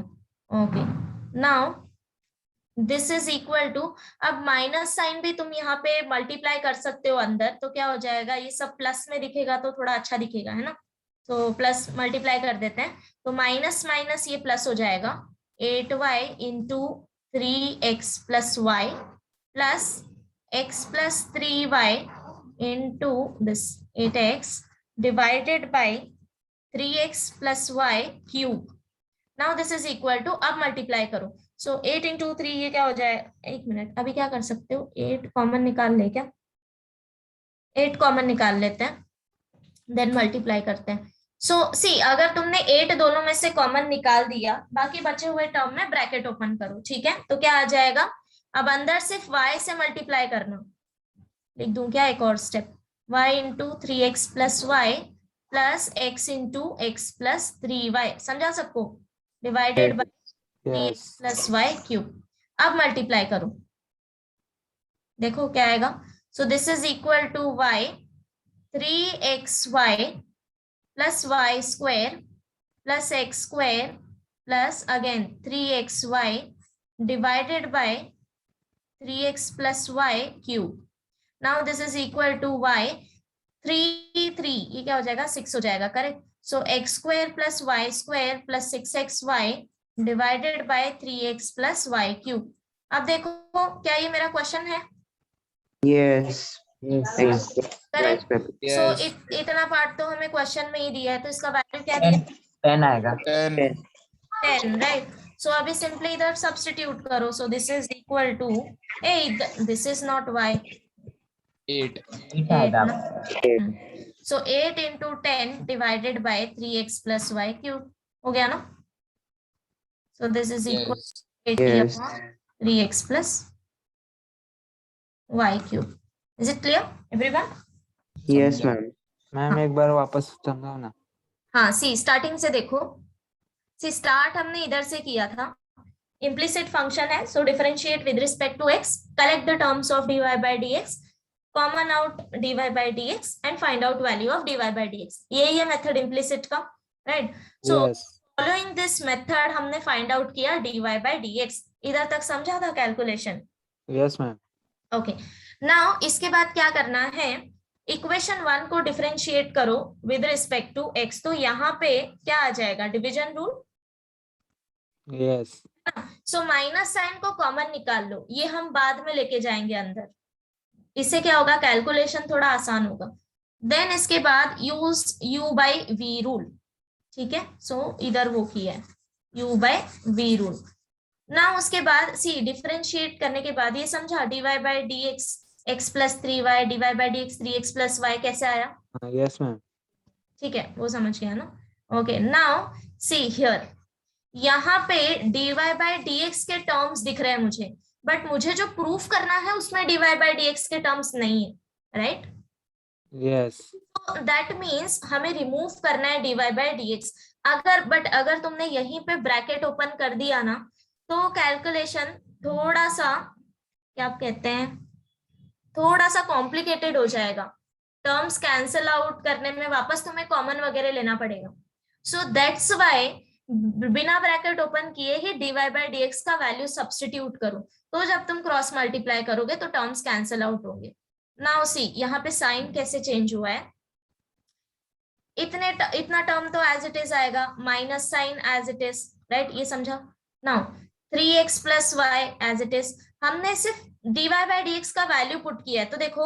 Okay, now this is equal to, अब माइनस साइन भी तुम यहाँ पे मल्टीप्लाई कर सकते हो अंदर, तो क्या हो जाएगा, ये सब प्लस में दिखेगा तो थोड़ा अच्छा दिखेगा, है ना? तो प्लस मल्टीप्लाई कर देते हैं, तो माइनस माइनस ये प्लस हो जाएगा, 8y into 3x plus y plus x plus 3y into this 8x divided by 3x plus y cube. Now this is equal to, अब मल्टीप्लाई करो, सो 8 इंटू 3 ये क्या हो जाए, एक मिनट, अभी क्या कर सकते हो, 8 कॉमन निकाल ले क्या, 8 कॉमन निकाल लेते हैं, देन मल्टीप्लाई करते हैं। सो सी अगर तुमने 8 दोनों में से कॉमन निकाल दिया, बाकी बचे हुए टर्म में ब्रैकेट ओपन करो, ठीक है? तो क्या आ जाएगा, अब अंदर सिर्फ y से मल्टीप्लाई करना, लिख दूं क्या एक और step, y into 3x plus y plus x into x plus 3y। समझा सबको? Divided by 3x plus y cube. अब मल्टीप्लाई करो, देखो क्या आएगा, so this is equal to y 3xy plus y square plus x square plus again 3xy divided by 3x plus y cube. Now this is equal to y 3 ये क्या हो जाएगा, 6 हो जाएगा, correct? So x square plus y square plus 6xy divided by 3x plus y cube. अब देखो क्या ये मेरा क्वेश्चन है? yes Yes. X correct. So Yes. इतना पार्ट तो हमें क्वेश्चन में ही दिया है, तो इसका वैल्यू क्या दिया? 10 आएगा. 10. 10, राइट। सो अभी सिंपली इधर सब्स्टिट्यूट करो. So this is equal to 8. This is not y. 8. 8 आएगा. सो 8 into 10 divided by 3x plus y cube. हो गया ना? सो this is equal Yes. 80 Yes. upon 3x plus y cube. Is it clear, everyone? Yes, समझा. ma'am. Ma'am एक बार वापस समझाओ ना. हाँ, सी स्टार्टिंग से देखो. सी स्टार्ट हमने इधर से किया था. Implicit function है, so differentiate with respect to x, collect the terms of dy by dx, common out dy by dx and find out value of dy by dx. यही है मेथड implicit का, right? So Yes. following this method हमने find out किया dy by dx. इधर तक समझा था calculation? Yes, ma'am. Okay. Now इसके बाद क्या करना है? इक्वेशन 1 को डिफरेंशिएट करो विद रिस्पेक्ट टू x. तो यहाँ पे क्या आ जाएगा? Division rule. Yes. So minus sign को कॉमन निकाल लो. ये हम बाद में लेके जाएंगे अंदर. इससे क्या होगा? कैलकुलेशन थोड़ा आसान होगा. देन इसके बाद use u by v rule. ठीक है. सो इधर वो किया है u बाई v रूल. ना उसके बाद सी डिफरेंशिएट करने के बाद ये समझा dy by dx x plus 3y dy by dx 3x plus y कैसे आया? Yes, ma'am. ठीक है, वो समझ गया ना? ओके. नाउ सी हियर, यहाँ पे dy बाई dx के टर्म्स दिख रहे हैं मुझे, बट मुझे जो प्रूफ करना है उसमें dy बाई dx के टर्म्स नहीं है, राइट? Yes. दैट मीन्स हमें रिमूव करना है dy बाई dx. अगर तुमने यहीं पे ब्रैकेट ओपन कर दिया ना, तो कैलकुलेशन थोड़ा सा, क्या आप कहते हैं, थोड़ा सा कॉम्प्लिकेटेड हो जाएगा. टर्म्स कैंसिल आउट करने में वापस तुम्हें कॉमन वगैरह लेना पड़ेगा. सो दैट्स व्हाई बिना ब्रैकेट ओपन किए ही dy बाई dx का वैल्यू सब्स्टिट्यूट करो. तो जब तुम क्रॉस मल्टीप्लाई करोगे तो टर्म्स कैंसिल आउट होंगे. नाउ सी यहाँ पे साइन कैसे चेंज हुआ है. इतना टर्म तो एज इट इज आएगा, minus sign as it is, right? ये समझा? Now 3x plus y as it is. हमने सिर्फ dy बाई dx का वैल्यू पुट किया है. तो देखो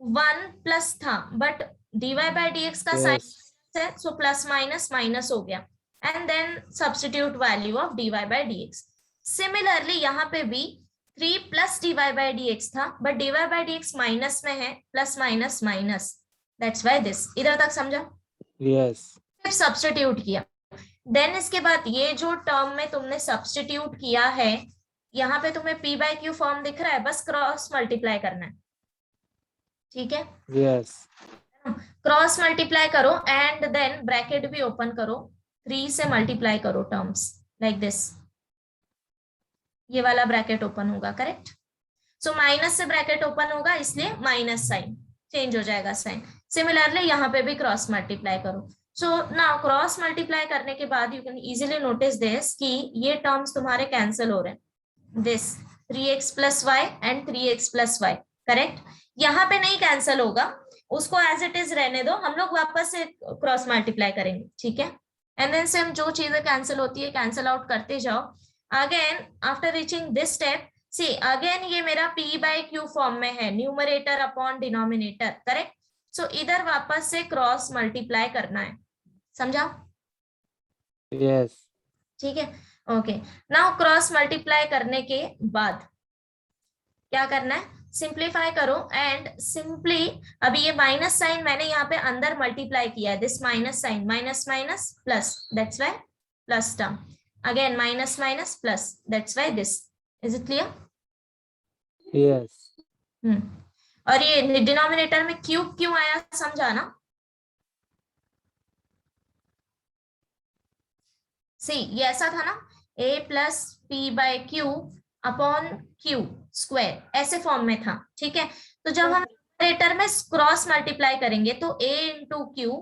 1 प्लस था, बट dy बाई dx का साइन है, सो प्लस माइनस माइनस हो गया. And then substitute value of dy by dx. Similarly यहाँ पे भी 3 प्लस dy बाई dx था, but dy by dx minus में है, plus minus minus. That's why this. इधर तक समझा? Yes. फिर सब्स्टिट्यूट किया. देन इसके बाद ये जो टर्म में तुमने सब्स्टिट्यूट किया है, यहाँ पे तुम्हें p बाई क्यू फॉर्म दिख रहा है, बस क्रॉस मल्टीप्लाई करना है. ठीक है? Yes. क्रॉस मल्टीप्लाई करो एंड देन ब्रैकेट भी ओपन करो. 3 से मल्टीप्लाई करो टर्म्स लाइक दिस. ये वाला ब्रैकेट ओपन होगा, करेक्ट? सो माइनस से ब्रैकेट ओपन होगा, इसलिए माइनस साइन चेंज हो जाएगा साइन. सिमिलरली यहाँ पे भी क्रॉस मल्टीप्लाई करो. सो नाउ क्रॉस मल्टीप्लाई करने के बाद you can easily notice this कि ये टर्म्स तुम्हारे कैंसिल हो रहे हैं. This 3x plus y and 3x plus y, correct? यहाँ पे नहीं कैंसिल होगा, उसको एज इट इज रहने दो. हम लोग वापस से क्रॉस मल्टीप्लाई करेंगे. ठीक है? एंड देन सेम जो चीजें कैंसिल होती है कैंसिल आउट करते जाओ. Again after reaching this step, see again ये मेरा p बाई क्यू फॉर्म में है, numerator upon denominator, correct? So इधर वापस से क्रॉस मल्टीप्लाई करना है. समझा? Yes. ठीक है? ओके. नाउ क्रॉस मल्टीप्लाई करने के बाद क्या करना है? सिंप्लीफाई करो एंड सिंपली, अभी ये माइनस साइन मैंने यहाँ पे अंदर मल्टीप्लाई किया है. This minus sign, minus minus plus, that's why plus term. Again minus minus plus, that's why this. Is it clear? Yes. और ये डिनोमिनेटर में क्यूब क्यों आया, समझा ना? सी ये ऐसा था ना, a plus P by Q upon Q square, ऐसे फॉर्म में था. ठीक है? तो जब हम न्यूमरेटर में क्रॉस मल्टीप्लाई करेंगे तो a into Q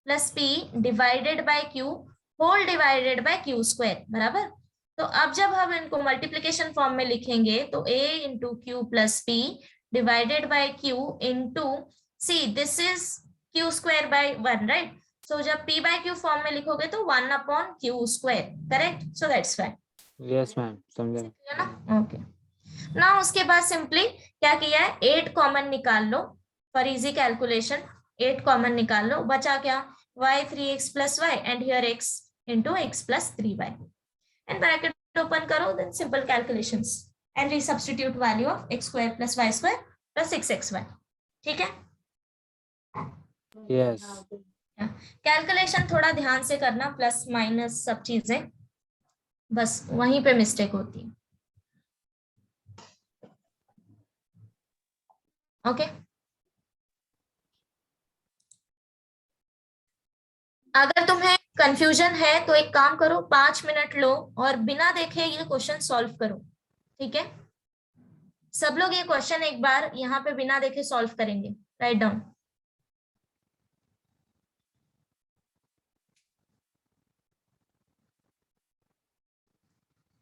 plus P divided by q whole divided by q square, बराबर? तो अब जब हम इनको मल्टीप्लीकेशन फॉर्म में लिखेंगे तो a into Q plus P divided by Q into C, this is Q square by 1, right? So जब p बाई क्यू फॉर्म में लिखोगे तो 1 upon Q square, correct? So that's why. Yes, ma'am. समझा. है ना? ओके. नाउ उसके बाद simply क्या किया है, 8 कॉमन निकाल लो. फॉर इजी कैलकुलेशन 8 कॉमन निकाल लो, बचा क्या, y 3x plus y and here x into x plus 3y and bracket open करो, then simple calculations and resubstitute value of x square plus y square plus 6xy. ठीक है? Yes calculation थोड़ा ध्यान से करना, प्लस माइनस सब चीजें, बस वहीं पे मिस्टेक होती है. ओके अगर तुम्हें कंफ्यूजन है तो एक काम करो, 5 मिनट लो और बिना देखे ये क्वेश्चन सॉल्व करो. ठीक है, सब लोग ये क्वेश्चन एक बार यहाँ पे बिना देखे सॉल्व करेंगे. Write down.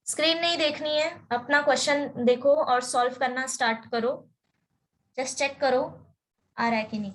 स्क्रीन नहीं देखनी है, अपना क्वेश्चन देखो और सॉल्व करना स्टार्ट करो. जस्ट चेक करो आ रहा है कि नहीं.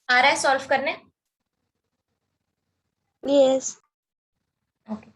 आ रहा है सॉल्व करने. Yes. ओके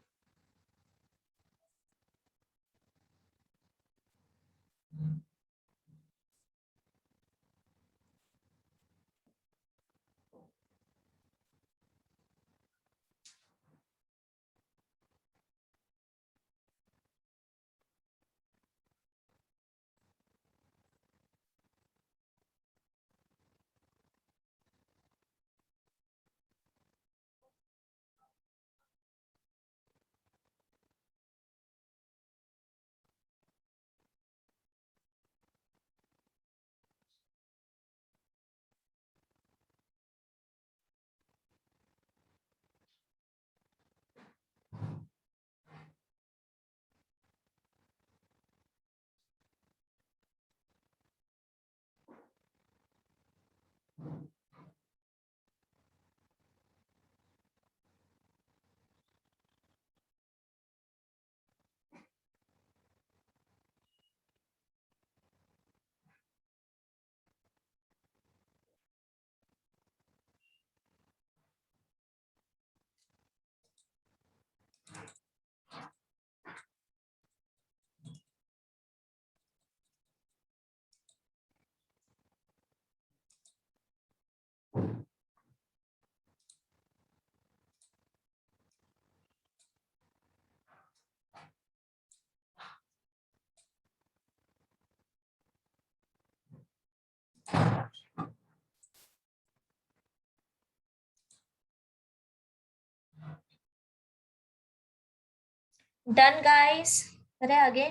डन गाइस, करें आगे?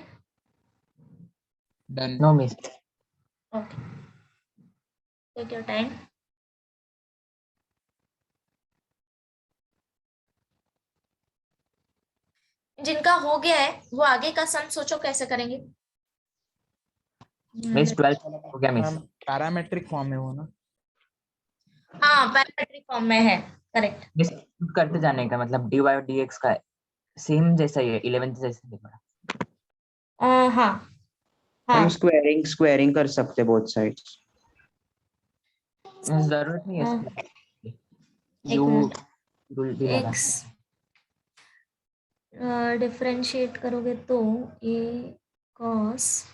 Done. No miss. Okay, take your time. जिनका हो गया है वो आगे का सम सोचो कैसे करेंगे। मिस 12 हो गया मिस। पैरामेट्रिक फॉर्म में हो ना? हाँ, पैरामेट्रिक फॉर्म में है, करेक्ट। मिस करते जाने का मतलब dy और dx का सेम जैसा ही है, 11th जैसा ही है। हाँ हम हाँ, स्क्वायरिंग कर सकते बोथ साइड्स। जरूरत नहीं है इसकी। एक u मिनट, रूल भी लगा। एक्स डिफरेंशिएट करोगे तो a cos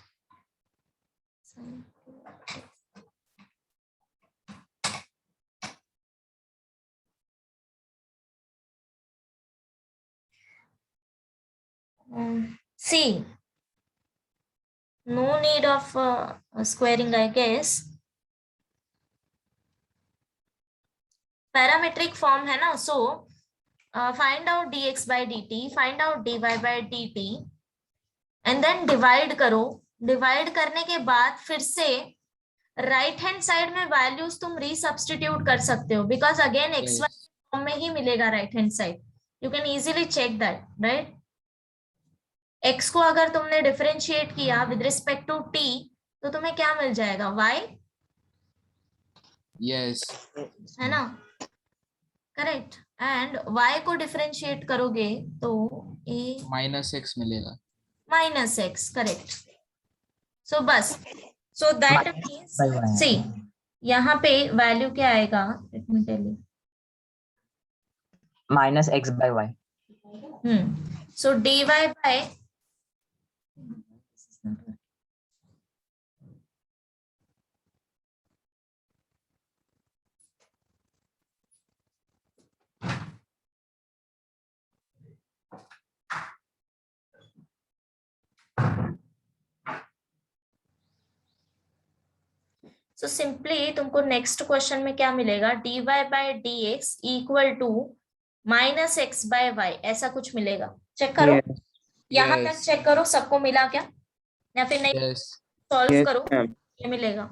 C, no need of squaring, I guess. Parametric form है ना, so find out dx by dt, find out dy by dt, and then divide करो। डिवाइड करने के बाद फिर से राइट हैंड साइड में वैल्यूज तुम रीसब्स्टिट्यूट कर सकते हो, because again x y form में ही मिलेगा right hand side. You can easily check that, right. X को अगर तुमने डिफरेंशिएट किया विद रिस्पेक्ट टू टी तो तुम्हें क्या मिल जाएगा, वाई, यस, है ना, करेक्ट। एंड वाई को डिफरेंशिएट करोगे तो ए -x मिलेगा। -x, correct. सो बस, सो दैट मीन्स सी यहाँ पे वैल्यू क्या आएगा, let me tell you, -x/y। So dy by so simply तुमको नेक्स्ट क्वेश्चन में क्या मिलेगा, dy by dx equal to -x/y, ऐसा कुछ मिलेगा। चेक करो, यहाँ तक चेक करो सबको मिला क्या, या फिर नहीं यस, सॉल्व Yes, करो, ma'am. ये मिलेगा।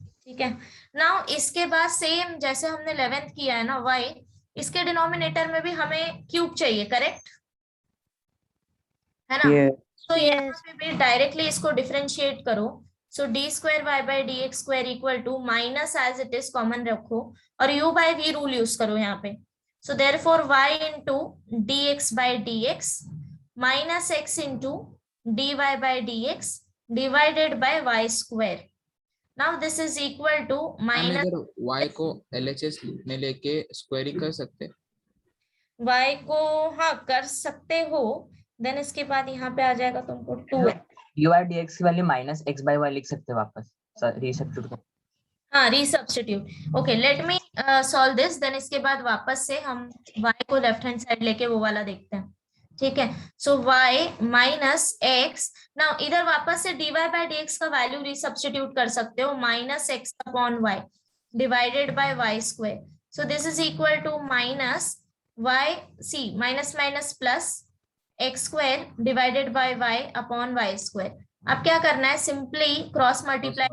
ठीक है, नाउ इसके बाद सेम जैसे हमने 11th किया है ना y, इसके डिनोमिनेटर में भी हमें क्यूब चाहिए, करेक्ट है ना। Yes. तो यहाँ पे भी डायरेक्टली इसको डिफरेंशिएट करो। So d² y by dx² equal to minus as it is common रखो और u by v rule use करो यहाँ पे। So therefore y into dx by dx minus x into dy by dx divided by y²। Now this is equal to हम minus इधर y को LHS में लेके स्क्वायरिंग कर सकते। y को, हाँ कर सकते हो। देन इसके बाद यहाँ पे आ जाएगा तुमको 2, dy dx की वैल्यू -x/y लिख सकते हो वापस रीसब्स्टिट्यूट कर। हाँ resubstitute. Okay, let me solve this, then इसके बाद वापस से हम y को लेफ्ट हैंड साइड लेके वो वाला देखते हैं। ठीक है, so y minus x, now इधर वापस से dy by dx का वैल्यू रीसब्स्टिट्यूट कर सकते हो, -x upon y divided by y²। So this is equal to minus y, see minus minus plus x² divided by y upon y²। अब क्या करना है, simply cross multiply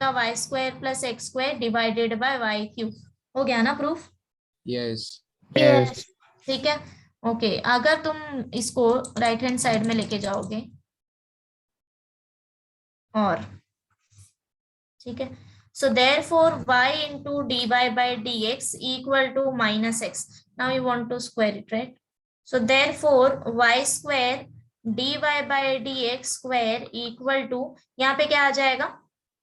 y² plus x² divided by y³। हो गया ना proof? Yes, Yes. ठीक है, okay. अगर तुम इसको राइट हैंड साइड में लेके जाओगे और, ठीक है, so therefore y into dy bye dx equal to -x। Now you want to square it, right. So therefore y² dy bye dx square equal to, यहाँ पे क्या आ जाएगा,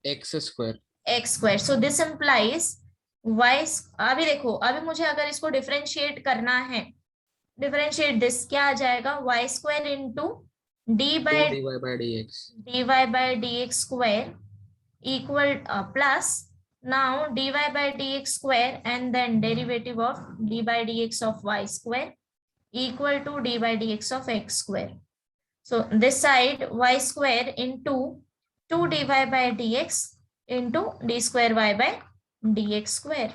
x²। x²। So this implies y, अभी देखो, अभी मुझे अगर इसको डिफरेंशिएट करना है, डिफरेंशिएट दिस, क्या आ जाएगा, y² into dy dy by dx by dx square equal plus Now dy by dx square and then derivative of d by dx of y square equal to d by dx of x square. So this side y square into 2 dy by dx into d square y by dx square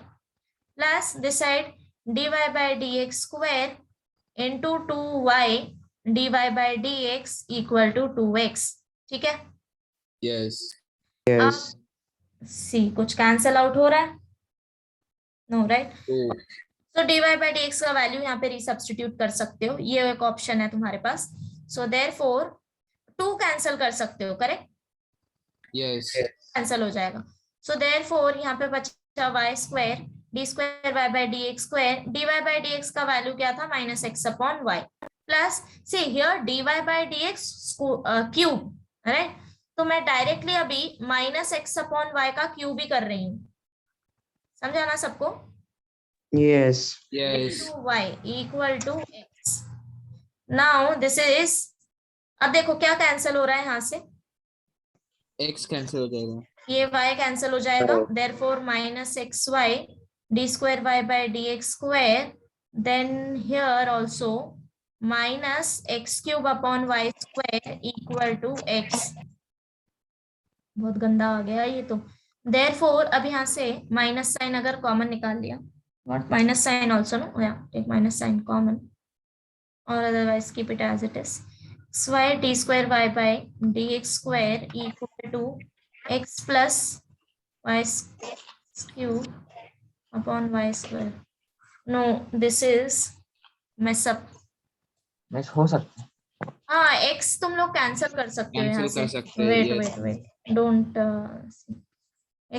plus this side dy by dx square into 2y dy by dx equal to 2x. ठीक है? Yes. Yes. सी कुछ cancel out हो रहा है? No right? तो तो dy by dx का value यहाँ पे रिसब्स्टिट्यूट कर सकते हो, ये एक ऑप्शन है तुम्हारे पास. सो देयरफॉर 2 कैंसल कर सकते हो, करेक्ट? yes. कैंसल हो जाएगा. सो देयरफॉर यहाँ पे बचा y square d square y by dx square. dy by dx का वैल्यू क्या था? -x/y plus see here dy by dx cube, right? तो मैं डायरेक्टली अभी -x/y का क्यूब ही कर रही हूँ. समझा ना सबको? Yes. Yes. y equal to x. Now this is, अब देखो क्या कैंसिल हो रहा है यहाँ से, X कैंसिल हो जाएगा. ये y कैंसिल हो जाएगा. therefore -xy d square y by dx square, then here also -x cube upon y square equal to x. बहुत गंदा आ गया ये तो. therefore अब यहाँ से माइनस साइन अगर कॉमन निकाल लिया, What? minus sign also, no? Yeah, take minus sign common, or otherwise keep it as it is. xy d square y by dx square equal to x plus y cube upon y square. No, this is mess up. Yes, हो सकता है. हाँ, x तुम लोग cancel कर सकते हो यहाँ Cancel कर से. सकते हैं, wait yes. Wait wait, don't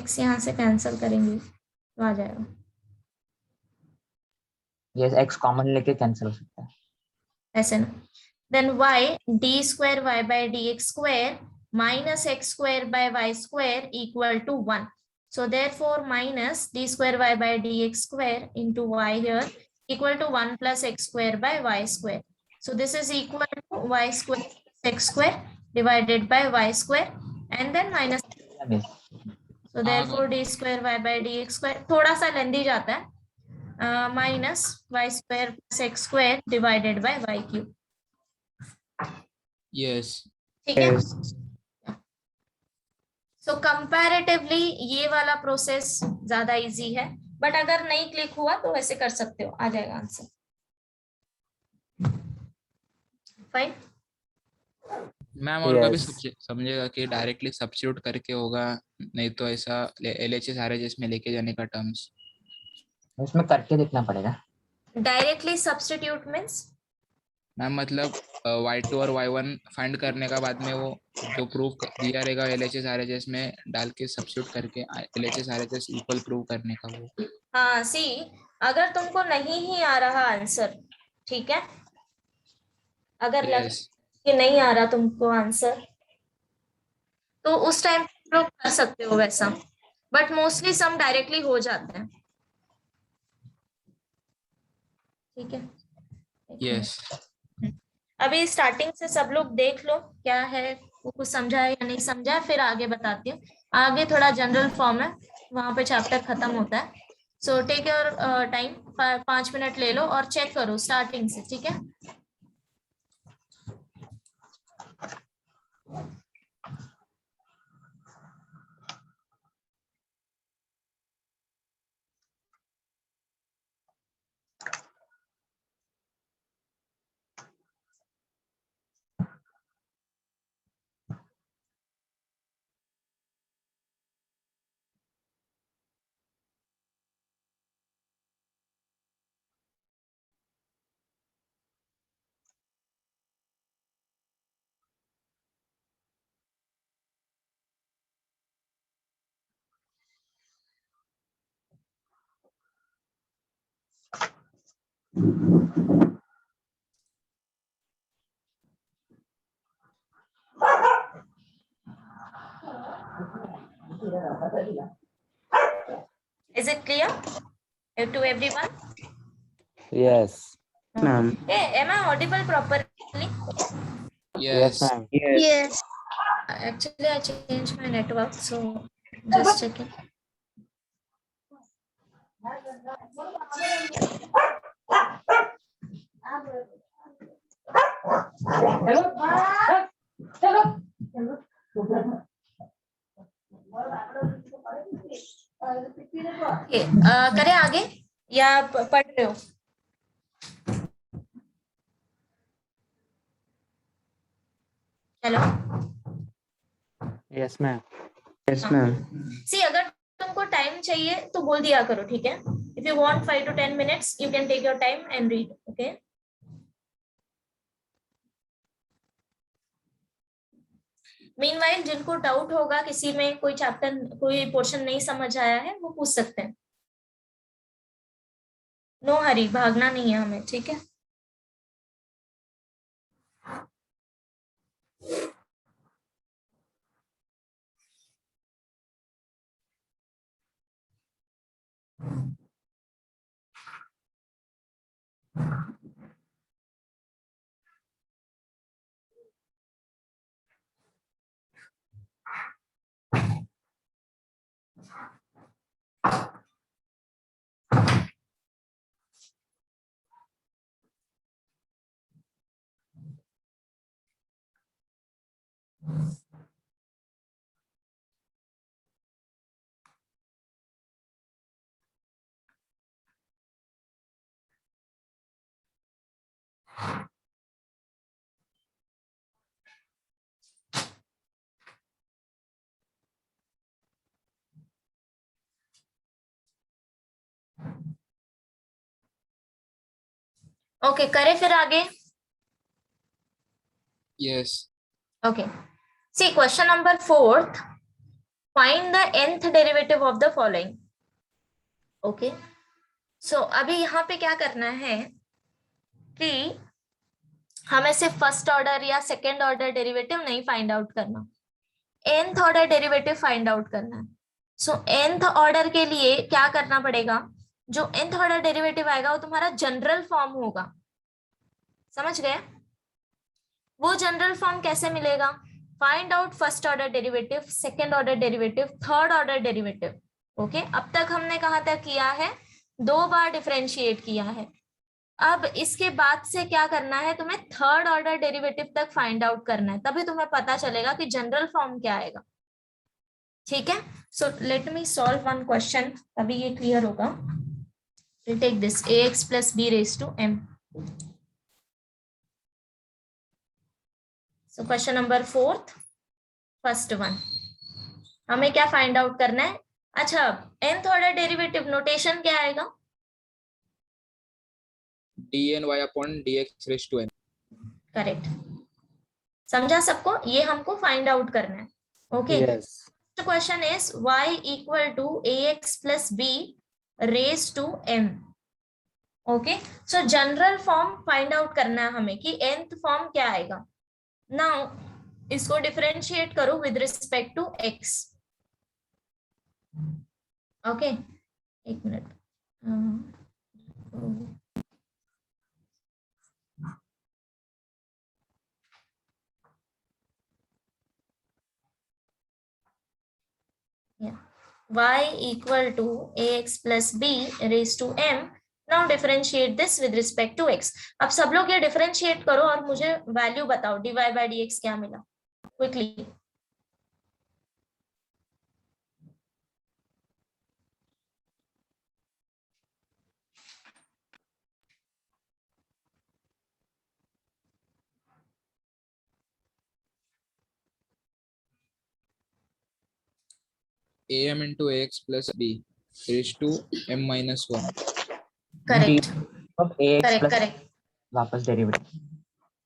x यहाँ से कैंसिल करेंगे तो आ जाएगा. Yes, x कॉमन लेके कैंसिल हो सकता है. ऐसे ना. Then y d square y by dx square minus x square by y square equal to 1. So therefore minus d square y by dx square into y here equal to 1 plus x square by y square. So this is equal to y square plus x square divided by y square and then minus. Yes. So therefore d square y by dx square थोड़ा सा लेंदी जाता है. Minus y square plus x square divided by y cube. Yes. ठीक है? Yes. सो comparatively ये वाला process ज्यादा easy है, बट अगर नहीं क्लिक हुआ तो वैसे कर सकते हो, आ जाएगा आंसर. फाइन. मैम और कभी Yes. समझेगा कि डायरेक्टली सब्स्टिट्यूट करके होगा, नहीं तो ऐसा LHS RHS में लेके जाने का टर्म्स. उसमें करके देखना पड़ेगा. डायरेक्टली सब्स्टिट्यूट मींस मैम मतलब y2 और y1 फाइंड करने का बाद में वो जो प्रूफ दिया रहेगा LHS RHS में डाल के सब्स्टिट्यूट करके LHS RHS इक्वल प्रूव करने का वो. हाँ. सी अगर तुमको नहीं ही आ रहा आंसर, ठीक है, अगर लग Yes. कि नहीं आ रहा तुमको आंसर, तो उस टाइम तुम लोग कर सकते हो वैसा, बट मोस्टली सम डायरेक्टली हो जाते हैं. ठीक है? Yes. अभी स्टार्टिंग से सब लोग देख लो क्या है, वो कुछ समझा है या नहीं समझा, फिर आगे बताती हूँ. आगे थोड़ा जनरल फॉर्म है, वहां पे चैप्टर खत्म होता है. So take your time, 5 minute ले लो और चेक करो स्टार्टिंग से. ठीक है? Is it clear to everyone? Yes. Ma'am. Hey, am I audible properly? Yes. ma'am. Yes. Yes. Actually, I changed my network, so just checking. करें आगे या पढ़ रहे हो? Hello, Yes, ma'am. Yes, ma'am. सी अगर तुमको टाइम चाहिए तो बोल दिया करो, ठीक है? If you want 5 to 10 minutes you can take your time and read, okay? Meanwhile जिनको डाउट होगा किसी में, कोई चैप्टर कोई पोर्शन नहीं समझ आया है, वो पूछ सकते हैं। नो हरी, भागना नहीं है हमें, ठीक है? ओके, करें फिर आगे? Yes. Okay. See, question number 4th. Find the nth derivative of the following. Okay. So, अभी यहाँ पे क्या करना है कि हमें सिर्फ फर्स्ट ऑर्डर या सेकेंड ऑर्डर डेरिवेटिव नहीं फाइंड आउट करना, nth order derivative find out करना है। सो nth ऑर्डर के लिए क्या करना पड़ेगा? जो nth ऑर्डर डेरिवेटिव आएगा वो तुम्हारा जनरल फॉर्म होगा, समझ गए? वो जनरल फॉर्म कैसे मिलेगा? Find out first order derivative, second order derivative, third order derivative. Okay, अब तक हमने कहा था किया है, 2 बार डिफरेंशिएट किया है। अब इसके बाद से क्या करना है, तुम्हें थर्ड ऑर्डर डेरिवेटिव तक फाइंड आउट करना है, तभी तुम्हें पता चलेगा कि जनरल फॉर्म क्या आएगा, ठीक है? So let me solve one question, तभी ये क्लियर होगा। We'll take this ax plus b raised to m. So question number 4th, first one, हमें क्या फाइंड आउट करना है? अच्छा, nth ऑर्डर डेरिवेटिव नोटेशन क्या आएगा? dny upon dx raised to n. Correct, समझा सबको? ये हमको फाइंड आउट करना है, okay? Yes. The question is y equal to ax plus b raised to m. Okay, so general form find out करना है हमें कि nth फॉर्म क्या आएगा। नाउ इसको डिफरेंशिएट करो with respect to x। Okay, एक minute, y equal to ax plus b raised to m. Now differentiate this with respect to x. अब सब लोग ये डिफरेंशिएट करो और मुझे वैल्यू बताओ, dy by dx क्या मिला quickly. am into ax plus b raised to m minus 1. Correct अब ax करेक्ट plus करेक्ट, वापस डेरिवेटिव।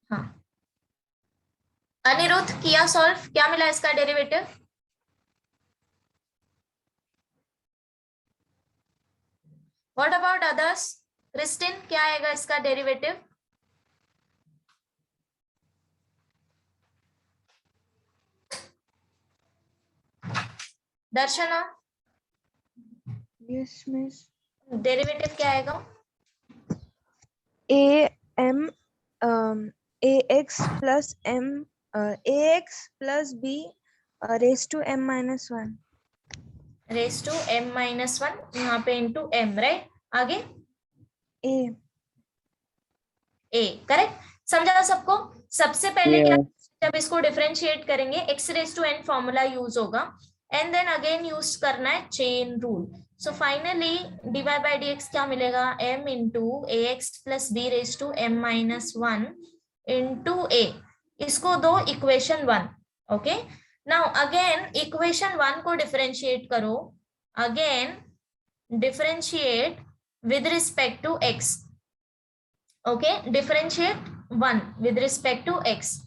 हाँ। अनिरुद्ध किया सॉल्व, क्या मिला इसका derivative? What about others? Christine, क्या आएगा इसका derivative? Darshana, Yes, miss. Derivative क्या आएगा? ax plus m ax plus b raised to m minus 1. Raise to m minus 1 यहाँ पे इंटू m, राइट? आगे A. a, करेक्ट? समझा सबको? सबसे पहले क्या, जब इसको डिफरेंशिएट करेंगे x raise to n formula use होगा एंड देन अगेन यूज करना है chain rule. So finally dy bye dx क्या मिलेगा? m into a x plus b raise to m minus 1 into a. इसको दो equation 1. Okay, now again equation 1 को differentiate करो. Again differentiate with respect to x. Okay, differentiate 1 with respect to x.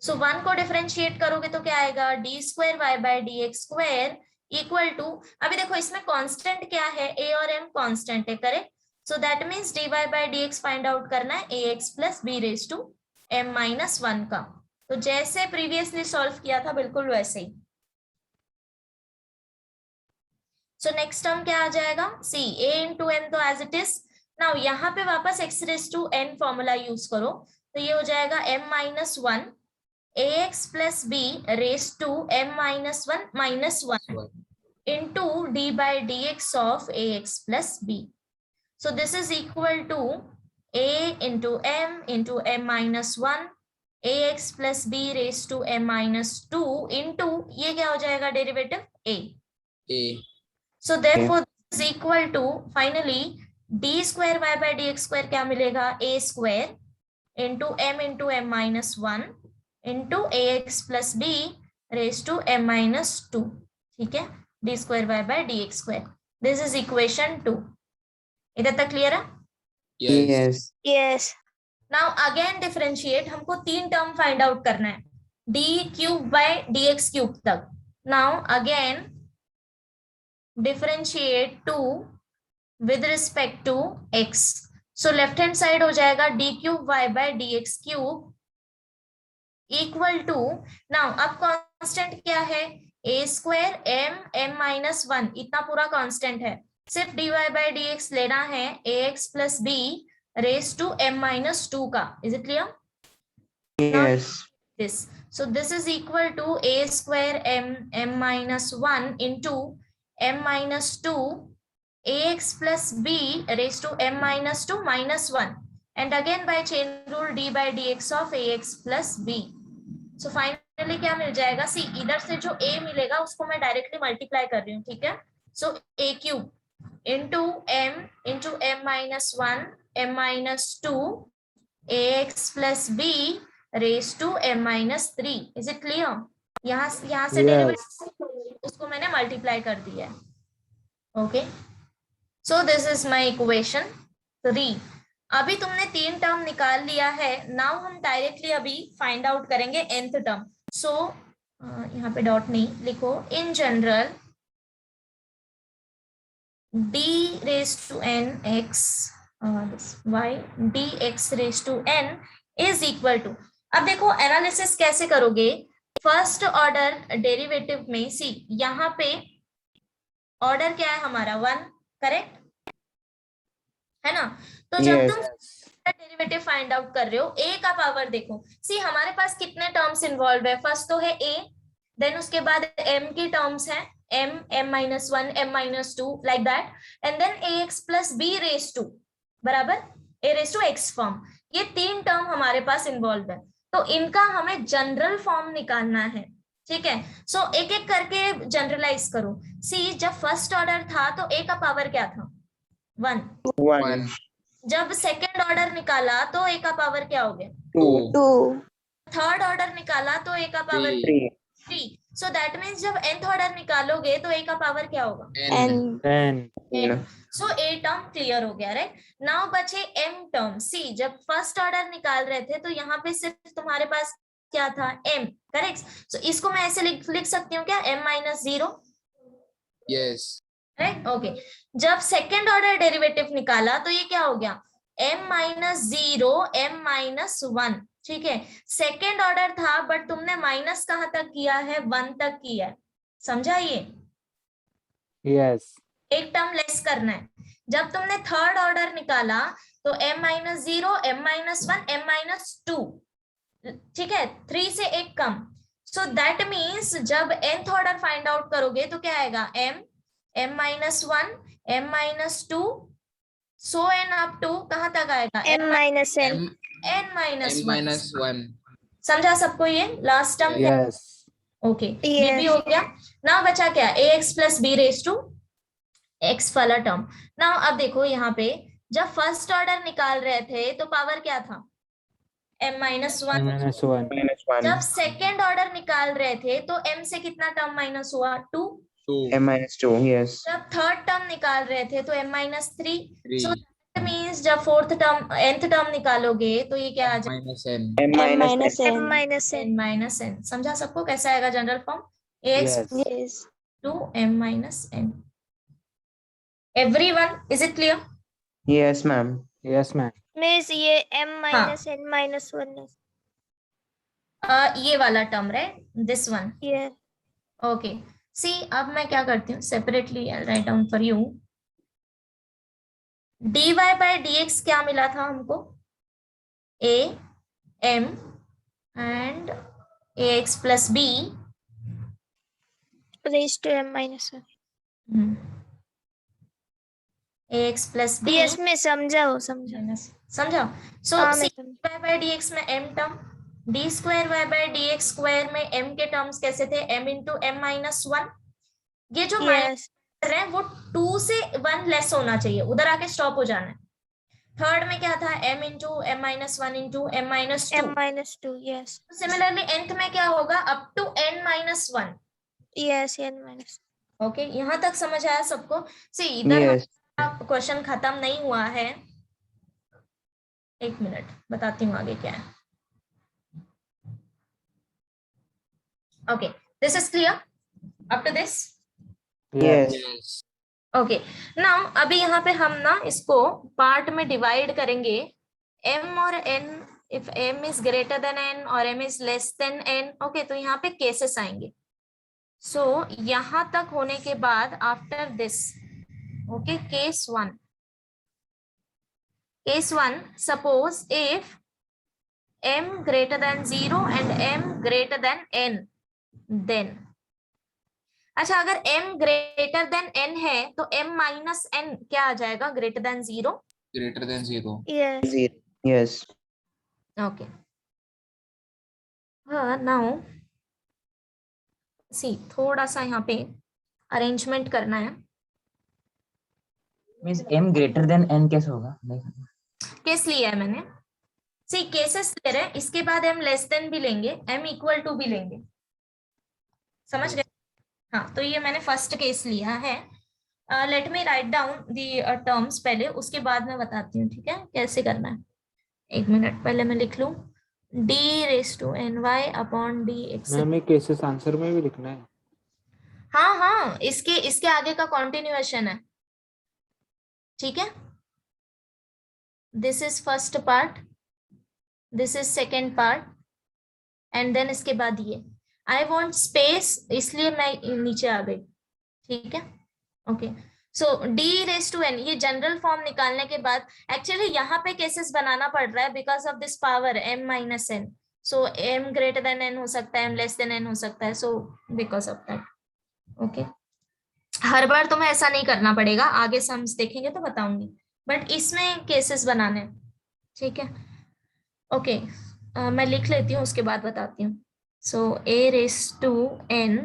So 1 को differentiate करोगे तो क्या आएगा? D square y by d x square equal to, अभी देखो इसमें कांस्टेंट क्या है? a और m कांस्टेंट है, correct? So that means dy bye dx find out करना है ax plus b raise to m minus 1 का. तो जैसे प्रीवियसली सॉल्व किया था बिल्कुल वैसे ही. सो नेक्स्ट टर्म क्या आ जाएगा? सी a इंटू m तो एज इट इज. नाउ यहाँ पे वापस x रेज टू n फॉर्मूला यूज करो तो ये हो जाएगा m minus 1 ax plus b raise to m minus 1 minus 1 into d by dx of ax plus b. So this is equal to a into m minus 1 ax plus b raised to m minus 2 into ये क्या हो जाएगा? Derivative a. So therefore this is equal to finally d square y by dx square क्या मिलेगा? a square into m minus 1 into ax plus b raised to m minus 2. ठीक है, d square y by dx square. This is equation 2. इधर तक clear है? Yes. Yes. Now again differentiate, हमको 3 term find out करना है d cube by dx cube तक. Now again differentiate 2 with respect to x. So left hand side हो जाएगा d cube y by dx cube equal to, now अब constant क्या है? a square m minus 1, इतना पूरा कांस्टेंट है. सिर्फ dy बाय dx लेना है ax plus b raise to m minus 2 का. Is it clear? Yes. This. So this is equal to a square m minus 1 into m minus 2 ax plus b raised to m minus 2 minus 1 and again by chain rule d by dx of ax plus b. So finally क्या मिल जाएगा? सी इधर से जो a मिलेगा उसको मैं directly multiply कर रही हूँ, ठीक है? So a cube into m minus 1 m minus 2 ax plus b raise to m minus 3. Is it clear? यहाँ से डेरिवेटिव उसको मैंने मल्टीप्लाई कर दिया है. Okay, so this is my equation 3. अभी तुमने 3 टर्म निकाल लिया है. नाउ हम डायरेक्टली अभी फाइंड आउट करेंगे nth टर्म. सो यहाँ पे डॉट नहीं लिखो. In general d raise to n x y dx raise to n is equal to. अब देखो एनालिसिस कैसे करोगे? फर्स्ट ऑर्डर डेरिवेटिव में सी यहाँ पे ऑर्डर क्या है हमारा? 1, करेक्ट है ना? तो जब Yes. तुम डेरिवेटिव फाइंड आउट कर रहे हो a का पावर देखो. सी हमारे पास कितने टर्म्स इन्वॉल्व है? फर्स्ट तो है a, देन उसके बाद m की टर्म्स है m minus 1 m minus 2 like that and then ax plus b raise to बराबर a raise to x form. ये 3 टर्म हमारे पास इन्वॉल्व है तो इनका हमें जनरल फॉर्म निकालना है. ठीक है, सो एक एक करके जनरलाइज करो. सी जब फर्स्ट ऑर्डर था तो a का पावर क्या था? 1. 1. जब सेकंड ऑर्डर निकाला तो a का पावर क्या हो गया? 2. 2. थर्ड ऑर्डर निकाला तो a का पावर 3. 3. सो दैट मीन्स जब nth ऑर्डर निकालोगे तो a का पावर क्या होगा? N. 10. So a term clear हो गया, राइट? नाउ बचे m टर्म. सी जब फर्स्ट ऑर्डर निकाल रहे थे तो यहाँ पे सिर्फ तुम्हारे पास क्या था? m, correct? सो इसको मैं ऐसे लिख सकती हूँ क्या? m minus 0. Yes, right, okay. जब सेकेंड ऑर्डर डेरिवेटिव निकाला तो ये क्या हो गया? m minus 0 m minus 1. ठीक है, सेकेंड ऑर्डर था बट तुमने माइनस कहाँ तक किया है? 1 तक किया है. समझा? ये Yes. एक टर्म लेस करना है. जब तुमने थर्ड ऑर्डर निकाला तो m minus 0 m minus 1 m minus 2. ठीक है, 3 से एक कम. सो दैट मीन्स जब nth ऑर्डर फाइंड आउट करोगे तो क्या आएगा? m minus 1, m minus 2, so n up to कहाँ तक आएगा? m minus n. n minus 1. -1. समझा सबको ये लास्ट टर्म? Yes. ओके, ये Yes. भी हो गया ना। बचा क्या? ax plus b raised to x वाला टर्म ना। अब देखो यहाँ पे जब फर्स्ट ऑर्डर निकाल रहे थे तो पावर क्या था? m minus 1। -1. जब सेकेंड ऑर्डर निकाल रहे थे तो m से कितना टर्म माइनस हुआ? 2। 2. m minus 2, yes. जब थर्ड टर्म निकाल रहे थे तो m minus 3। 3. सो मीन्स जब फोर्थ टर्म nth टर्म निकालोगे तो ये क्या आ जाएगा? -n. m m minus minus n. n. minus n. n minus n। समझा सबको कैसा आएगा general form? ax Yes. Yes. to m minus n। everyone, is it clear? Yes, ma'am. Yes, ma'am. Miss, ये m minus n minus 1 है. ये वाला term right, this one. Yeah. Okay, see अब मैं क्या करती हूँ, separately write down for you. dy bye dx क्या मिला था हमको? a m and ax plus b Raised to m minus 1. ax plus b Yes, मैं समझाओ. समझा। सो हाँ, सी मैं समझा. y बाय dx में m term, d square y by d x square में m के टर्म्स कैसे थे? m into m minus 1। ये जो माइनस Yes. कर रहे हैं वो 2 से 1 लेस होना चाहिए, उधर आके स्टॉप हो जाना है। थर्ड में क्या था? m into m minus 1 into m minus 2। m minus 2. Yes. Similarly nth में क्या होगा? Up to n minus 1। Yes, n minus. ओके, यहाँ तक समझ आया सबको? सी इधर Yes. क्वेश्चन खत्म नहीं हुआ है, एक मिनट बताती हूँ आगे क्या है। Okay, this is clear up to this? Yes. Yes. Okay, now अभी यहाँ पे हम ना इसको पार्ट में डिवाइड करेंगे। m और n, if m is greater than n और m is less than n, okay, तो यहाँ पे केसेस आएंगे। सो यहाँ तक होने के बाद after this, okay, case 1, suppose if m greater than 0 and m greater than n, then अच्छा, अगर m ग्रेटर देन n है तो m माइनस n क्या आ जाएगा? Greater than 0। Greater than 0. Yes. Yes. Okay, हाँ, नाउ सी थोड़ा सा यहाँ पे अरेंजमेंट करना है। Means m greater than n कैसे होगा? नहीं केस लिया है मैंने, सी केसेस ले रहे हैं, इसके बाद m लेस देन भी लेंगे, m इक्वल टू भी लेंगे, समझ गए? हाँ, तो ये मैंने फर्स्ट केस लिया है। Let me write down the terms पहले, उसके बाद मैं बताती हूँ, ठीक है, कैसे करना है। एक मिनट, पहले मैं लिख लूँ d raise to n y upon d x. Ma'am ये केसेस आंसर में भी लिखना है? हाँ हाँ, इसके आगे का कॉन्टिन्यूएशन है, ठीक है। This is first part, this is second part, and then इसके बाद ये। आई वॉन्ट स्पेस, इसलिए मैं नीचे आ गई, ठीक है। Okay, so d raise to n, ये जनरल फॉर्म निकालने के बाद एक्चुअली यहाँ पे केसेस बनाना पड़ रहा है because of this power m minus n। So m greater than n हो सकता है, m लेस देन n हो सकता है, so because of that. Okay, हर बार तुम्हें ऐसा नहीं करना पड़ेगा, आगे सम्स देखेंगे तो बताऊंगी, बट इसमें केसेस बनाने, ठीक है। ओके, मैं लिख लेती हूँ, उसके बाद बताती हूँ। So a raise to n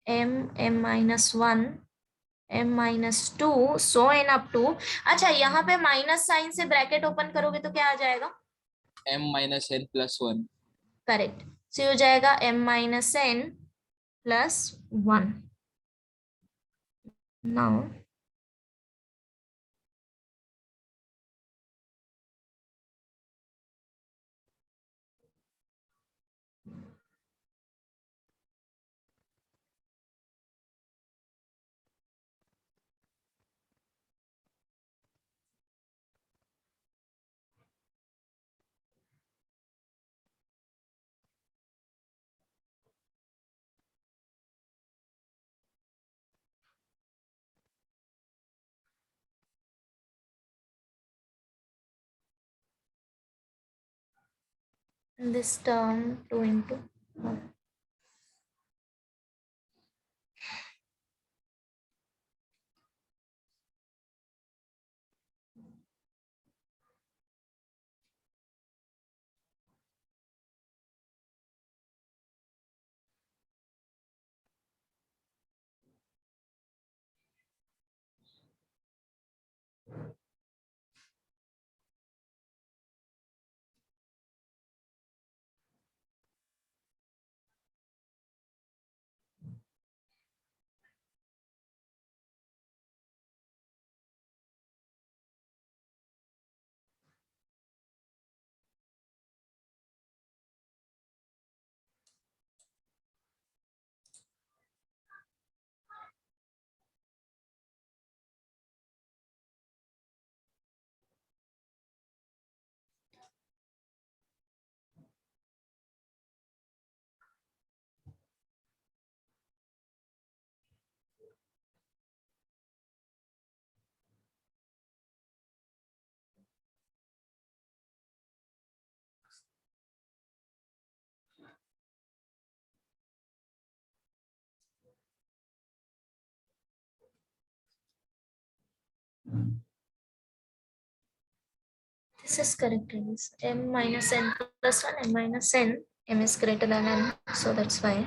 m minus 1 m minus 2 so n up to, अच्छा यहाँ पे माइनस साइन से ब्रैकेट ओपन करोगे तो क्या आ जाएगा? m minus n plus 1. Correct, सो हो जाएगा m minus n plus 1। Now this term 2 into 1. This is correct. Is m minus n plus 1, m minus n, m is greater than n, so that's why.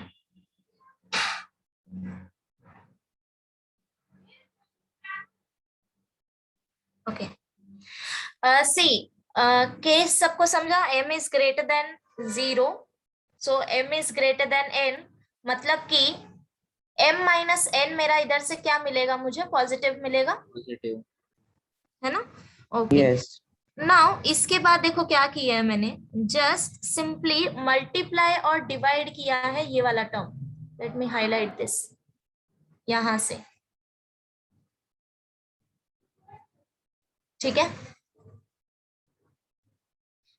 Okay. See, case सबको समझा? m is greater than 0, so m is greater than n, मतलब कि m minus n मेरा इधर से क्या मिलेगा? मुझे पॉजिटिव मिलेगा, पॉजिटिव, है ना? ओके. Yes. नाउ इसके बाद देखो क्या किया है मैंने, जस्ट सिंपली मल्टीप्लाई और डिवाइड किया है ये वाला term. Late me highlight this यहां से, ठीक है?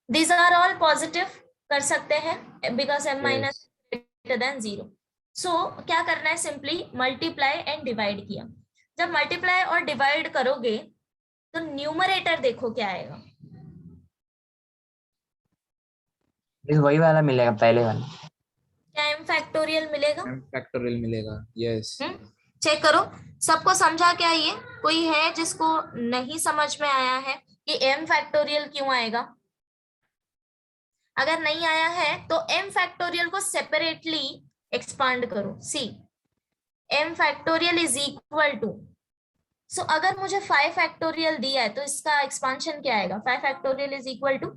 दीज आर ऑल पॉजिटिव कर सकते हैं because m minus greater than 0. सो क्या करना है? सिंपली मल्टीप्लाई एंड डिवाइड किया. जब मल्टीप्लाई और डिवाइड करोगे तो न्यूमरेटर देखो क्या आएगा. वही वाला मिलेगा, पहले वाला. क्या m फैक्टोरियल मिलेगा? m फैक्टोरियल मिलेगा. यस. चेक करो सबको समझा क्या? ये कोई है जिसको नहीं समझ में आया है कि m फैक्टोरियल क्यों आएगा? अगर नहीं आया है तो m फैक्टोरियल को सेपरेटली एक्सपांड करो. See, m factorial is equal to, so अगर मुझे 5 फैक्टोरियल दिया है तो इसका एक्सपांशन क्या आएगा? 5 factorial is equal to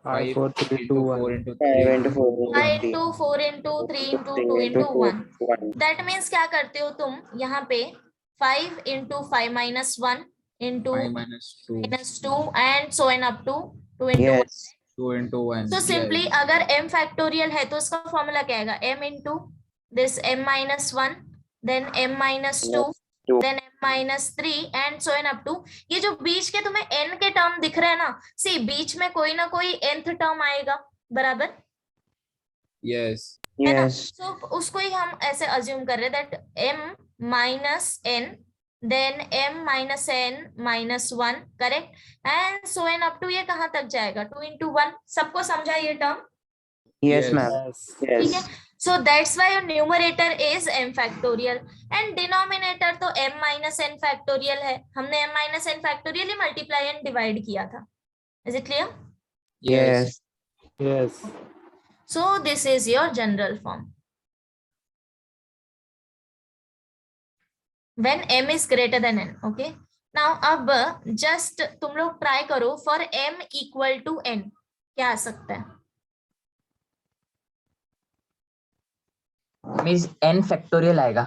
5, 4, 3, 2, 1. 5 into 4 5 into 4 into 3 into 2 into 1. That means क्या करते हो तुम यहाँ पे 5 into 5 minus 1 into 5 minus 2, minus 2 and so on up to 2 into 1. Yes. 2 into 1. So simply अगर m फैक्टोरियल है तो उसका फॉर्मूला क्या आएगा? m into this m minus 1, then m minus 2, then m minus 3 and so on up to, ये जो बीच के तुम्हें n के टर्म दिख रहे हैं ना, सी बीच में कोई ना कोई nth टर्म आएगा, बराबर? Yes. है ना? Yes. So उसको ही हम ऐसे अज्यूम कर रहे हैं that m minus n, then m minus n minus 1, correct? And so on up to ये कहाँ तक जाएगा? 2 into 1. सबको समझा ये term? Yes, Yes. ma'am. Yes. ठीक है. Yes. So that's why your numerator is m factorial and denominator तो m minus n factorial है. हमने m minus n factorial he multiply and divide kiया था. Is it clear? Yes. Yes. So this is your general form. When m is greater than n. Okay. Now अब just तुम लोग try करो for m equal to n. क्या आ सकता है? Means n factorial आएगा.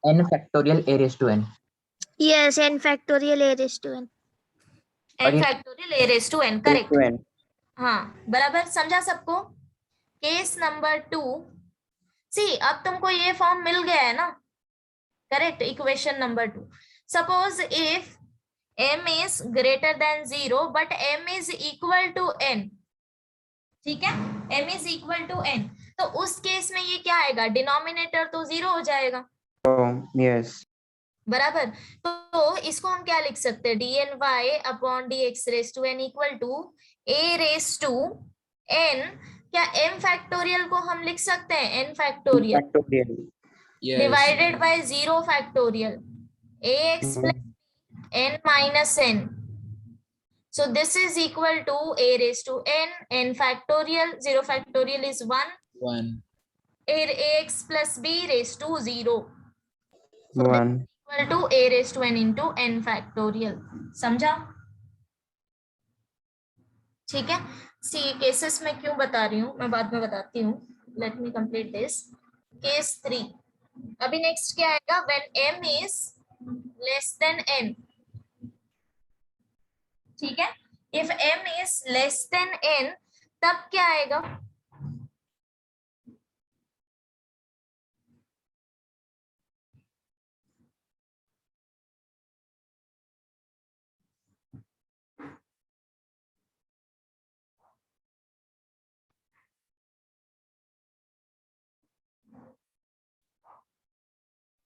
n factorial a raised to n. Yes, n factorial a raised to n. n factorial a raised to n. Correct. हाँ, बराबर समझा सबको? Case number 2. सी, अब तुमको ये फॉर्म मिल गया है ना? Correct. Equation number 2. Suppose if m is greater than 0 but m is equal to n. ठीक है? m is equal to n. तो उस केस में ये क्या आएगा? डिनोमिनेटर तो 0 हो जाएगा. Oh, yes. बराबर. तो इसको हम क्या लिख सकते हैं? dny upon dx raised to n equal to a raised to n. क्या m फैक्टोरियल को हम लिख सकते हैं? n factorial Factorial. Yes. divided by 0 factorial ax plus n minus n. So this is equal to a raised to n factorial. 0 factorial is 1. 1. Ax plus b raised to 0. 1. Equal to a raised to n into n factorial. समझा? ठीक है. सी cases में क्यों बता रही हूँ मैं बाद में बताती हूँ. Let me complete this. Case 3. अभी नेक्स्ट क्या आएगा? When m is less than n. ठीक है. If m is less than n तब क्या आएगा?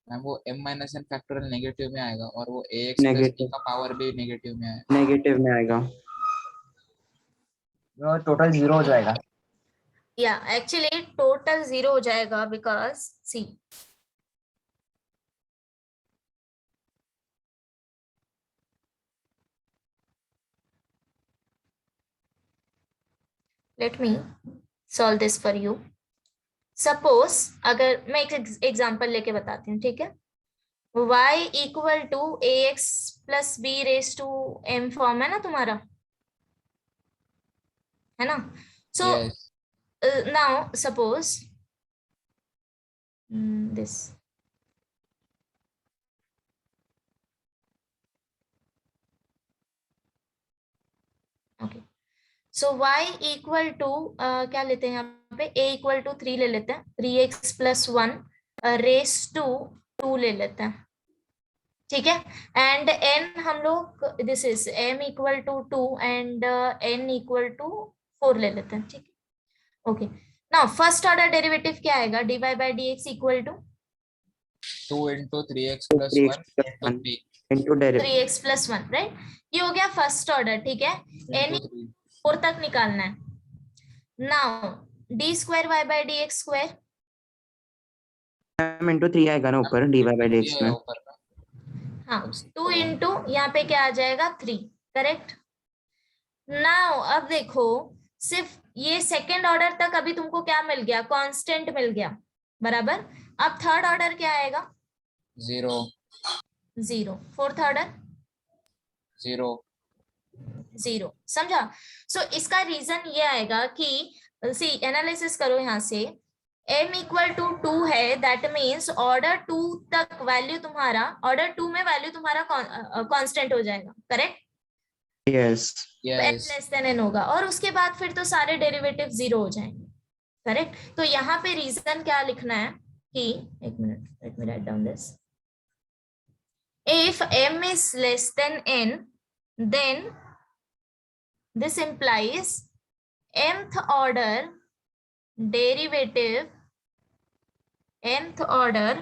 मैम वो m minus n factorial negative में आएगा और वो ax plus b Negative. का पावर भी नेगेटिव में आएगा. Negative में आएगा. वो टोटल 0 हो जाएगा. या एक्चुअली टोटल 0 हो जाएगा because see let me solve this for you. Suppose अगर मैं एक एग्जांपल लेके बताती हूँ, ठीक है। y equal to ax plus b raise to m form है ना तुम्हारा, है ना। So yes, now suppose this, okay. So y equal to क्या लेते हैं यहाँ पे, a इक्वल टू 3 ले लेते हैं, 3x प्लस 1 रेस टू 2 ले लेते हैं, ठीक है। एंड n हम लोग, this is m equal to 2 and n equal to 4 ले लेते हैं, ठीक है। Okay, now first order derivative क्या आएगा, dy bye dx equal to 2 into 3x plus 3x 1 plus into 1 3 into derivative. 3x plus 1, right. ये हो गया फर्स्ट ऑर्डर, ठीक है। n into 3. 4 तक निकालना है। Now d square y by dx square, into 3 आएगा ना ऊपर dy by dx ये में. ऊपर का हाँ 2 इंटू यहाँ पे क्या आ जाएगा 3, करेक्ट। नाउ अब देखो, सिर्फ ये सेकेंड ऑर्डर तक अभी तुमको क्या मिल गया, कांस्टेंट मिल गया, बराबर। अब थर्ड ऑर्डर क्या आएगा, 0 0। Fourth order 0. 0, समझा। सो इसका रीजन ये आएगा कि सी एनालिसिस करो यहाँ से, m इक्वल टू 2 है, दैट मीन्स ऑर्डर 2 तक वैल्यू तुम्हारा, ऑर्डर 2 में वैल्यू तुम्हारा कांस्टेंट हो जाएगा, correct. Yes. n Yes. Less than n होगा, और उसके बाद फिर तो सारे डेरिवेटिव 0 हो जाएंगे, करेक्ट। तो यहाँ पे रीजन क्या लिखना है कि, एक minute, let me write down this, if m is less than n, then this implies mth order derivative, mth order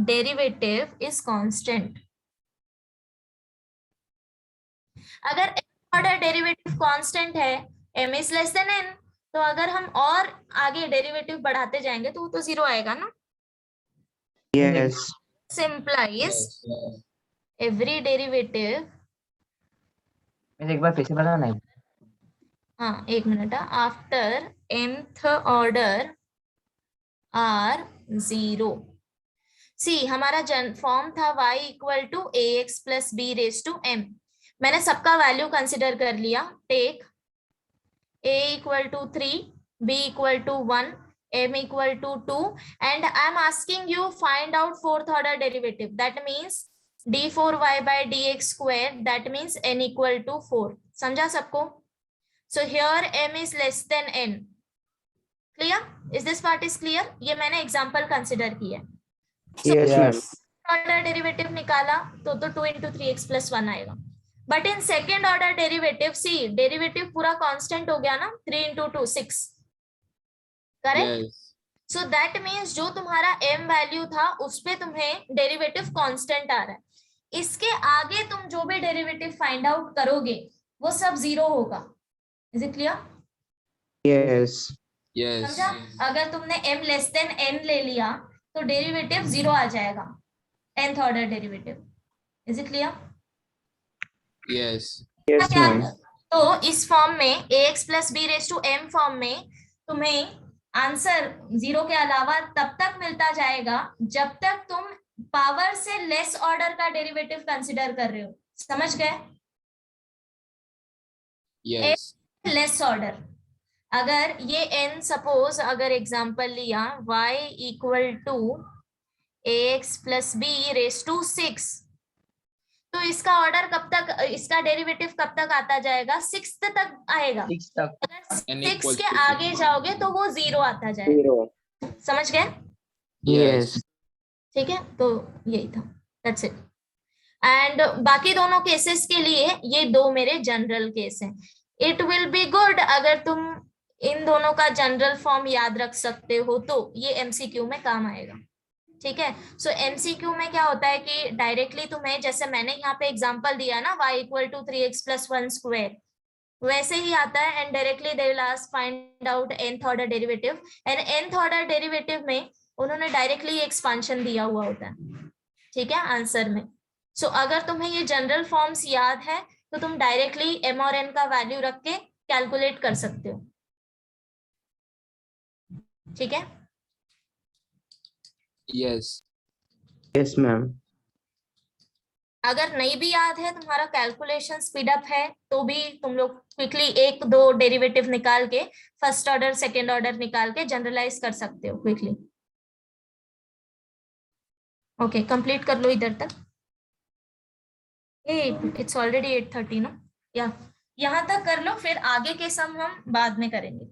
derivative is constant. अगर mth order derivative constant है, m is less than n, तो अगर हम और आगे derivative बढ़ाते जाएंगे तो वो तो 0 आएगा ना। Yes. This implies Yes. Yes. every derivative, मैं एक बार फिर से बताना है। हाँ एक minute, after mth order are 0। See हमारा फॉर्म था y equal to ax plus b raise to m, मैंने सबका वैल्यू कंसिडर कर लिया। Take a equal to 3, b equal to 1, m equal to 2, and I am asking you find out fourth order derivative, that means d4y by dx square, that means n equal to 4। समझा सबको? So here m is less than n. Clear? Is this part is clear? ये मैंने example consider किया। So Yes, ma'am. order derivative निकाला तो 2 into 3x plus 1 आएगा। But in second order derivative, see derivative पूरा constant हो गया ना, 3 into 2 6, correct? Yes. So that means जो तुम्हारा m वैल्यू था उस पे तुम्हें डेरिवेटिव कांस्टेंट आ रहा है। इसके आगे तुम जो भी डेरिवेटिव फाइंड आउट करोगे वो सब 0 होगा। Is it clear? Yes. Yes. समझा? अगर तुमने m लेस देन n ले लिया तो डेरिवेटिव 0 आ जाएगा, nth order derivative. Is it clear? Yes. Yes, ma'am. तो इस फॉर्म में ax plus b raise to m form में तुम्हें आंसर 0 के अलावा तब तक मिलता जाएगा जब तक तुम पावर से लेस ऑर्डर का डेरिवेटिव कंसिडर कर रहे हो। समझ गए? Yes. लेस ऑर्डर, अगर ये n सपोज अगर एग्जांपल लिया y equal to ax plus b raise to 6, तो इसका ऑर्डर कब तक, इसका डेरिवेटिव कब तक आता जाएगा? 6 तक आएगा। 6 तक। अगर n 6 equals के to आगे जाओगे तो वो 0 आता जाएगा। 0. समझ गए? Yes. ठीक है, तो यही था, दैट्स इट। एंड बाकी दोनों केसेस के लिए ये दो मेरे जनरल केस हैं। इट विल बी गुड अगर तुम इन दोनों का जनरल फॉर्म याद रख सकते हो तो ये एमसीक्यू में काम आएगा। ठीक है, सो एमसीक्यू में क्या होता है कि डायरेक्टली तुम्हें, जैसे मैंने यहाँ पे एग्जांपल दिया ना y equal to 3x plus 1 square, वैसे ही आता है। And directly they will ask find out nth order derivative, and nth order derivative में उन्होंने डायरेक्टली एक्सपांशन दिया हुआ होता है, ठीक है, आंसर में। सो अगर तुम्हें ये जनरल फॉर्म्स याद है तो तुम डायरेक्टली m और n का वैल्यू रख के कैलकुलेट कर सकते हो। ठीक है। Yes yes ma'am. अगर नहीं भी याद है, तुम्हारा कैलकुलेशन स्पीड अप है, तो भी तुम लोग क्विकली एक दो डेरिवेटिव निकाल के, फर्स्ट ऑर्डर सेकेंड ऑर्डर निकाल के जनरलाइज कर सकते हो क्विकली। ओके, कंप्लीट कर लो इधर तक। इट्स ऑलरेडी 8:30 ना, या यहाँ तक कर लो, फिर आगे के सम हम बाद में करेंगे।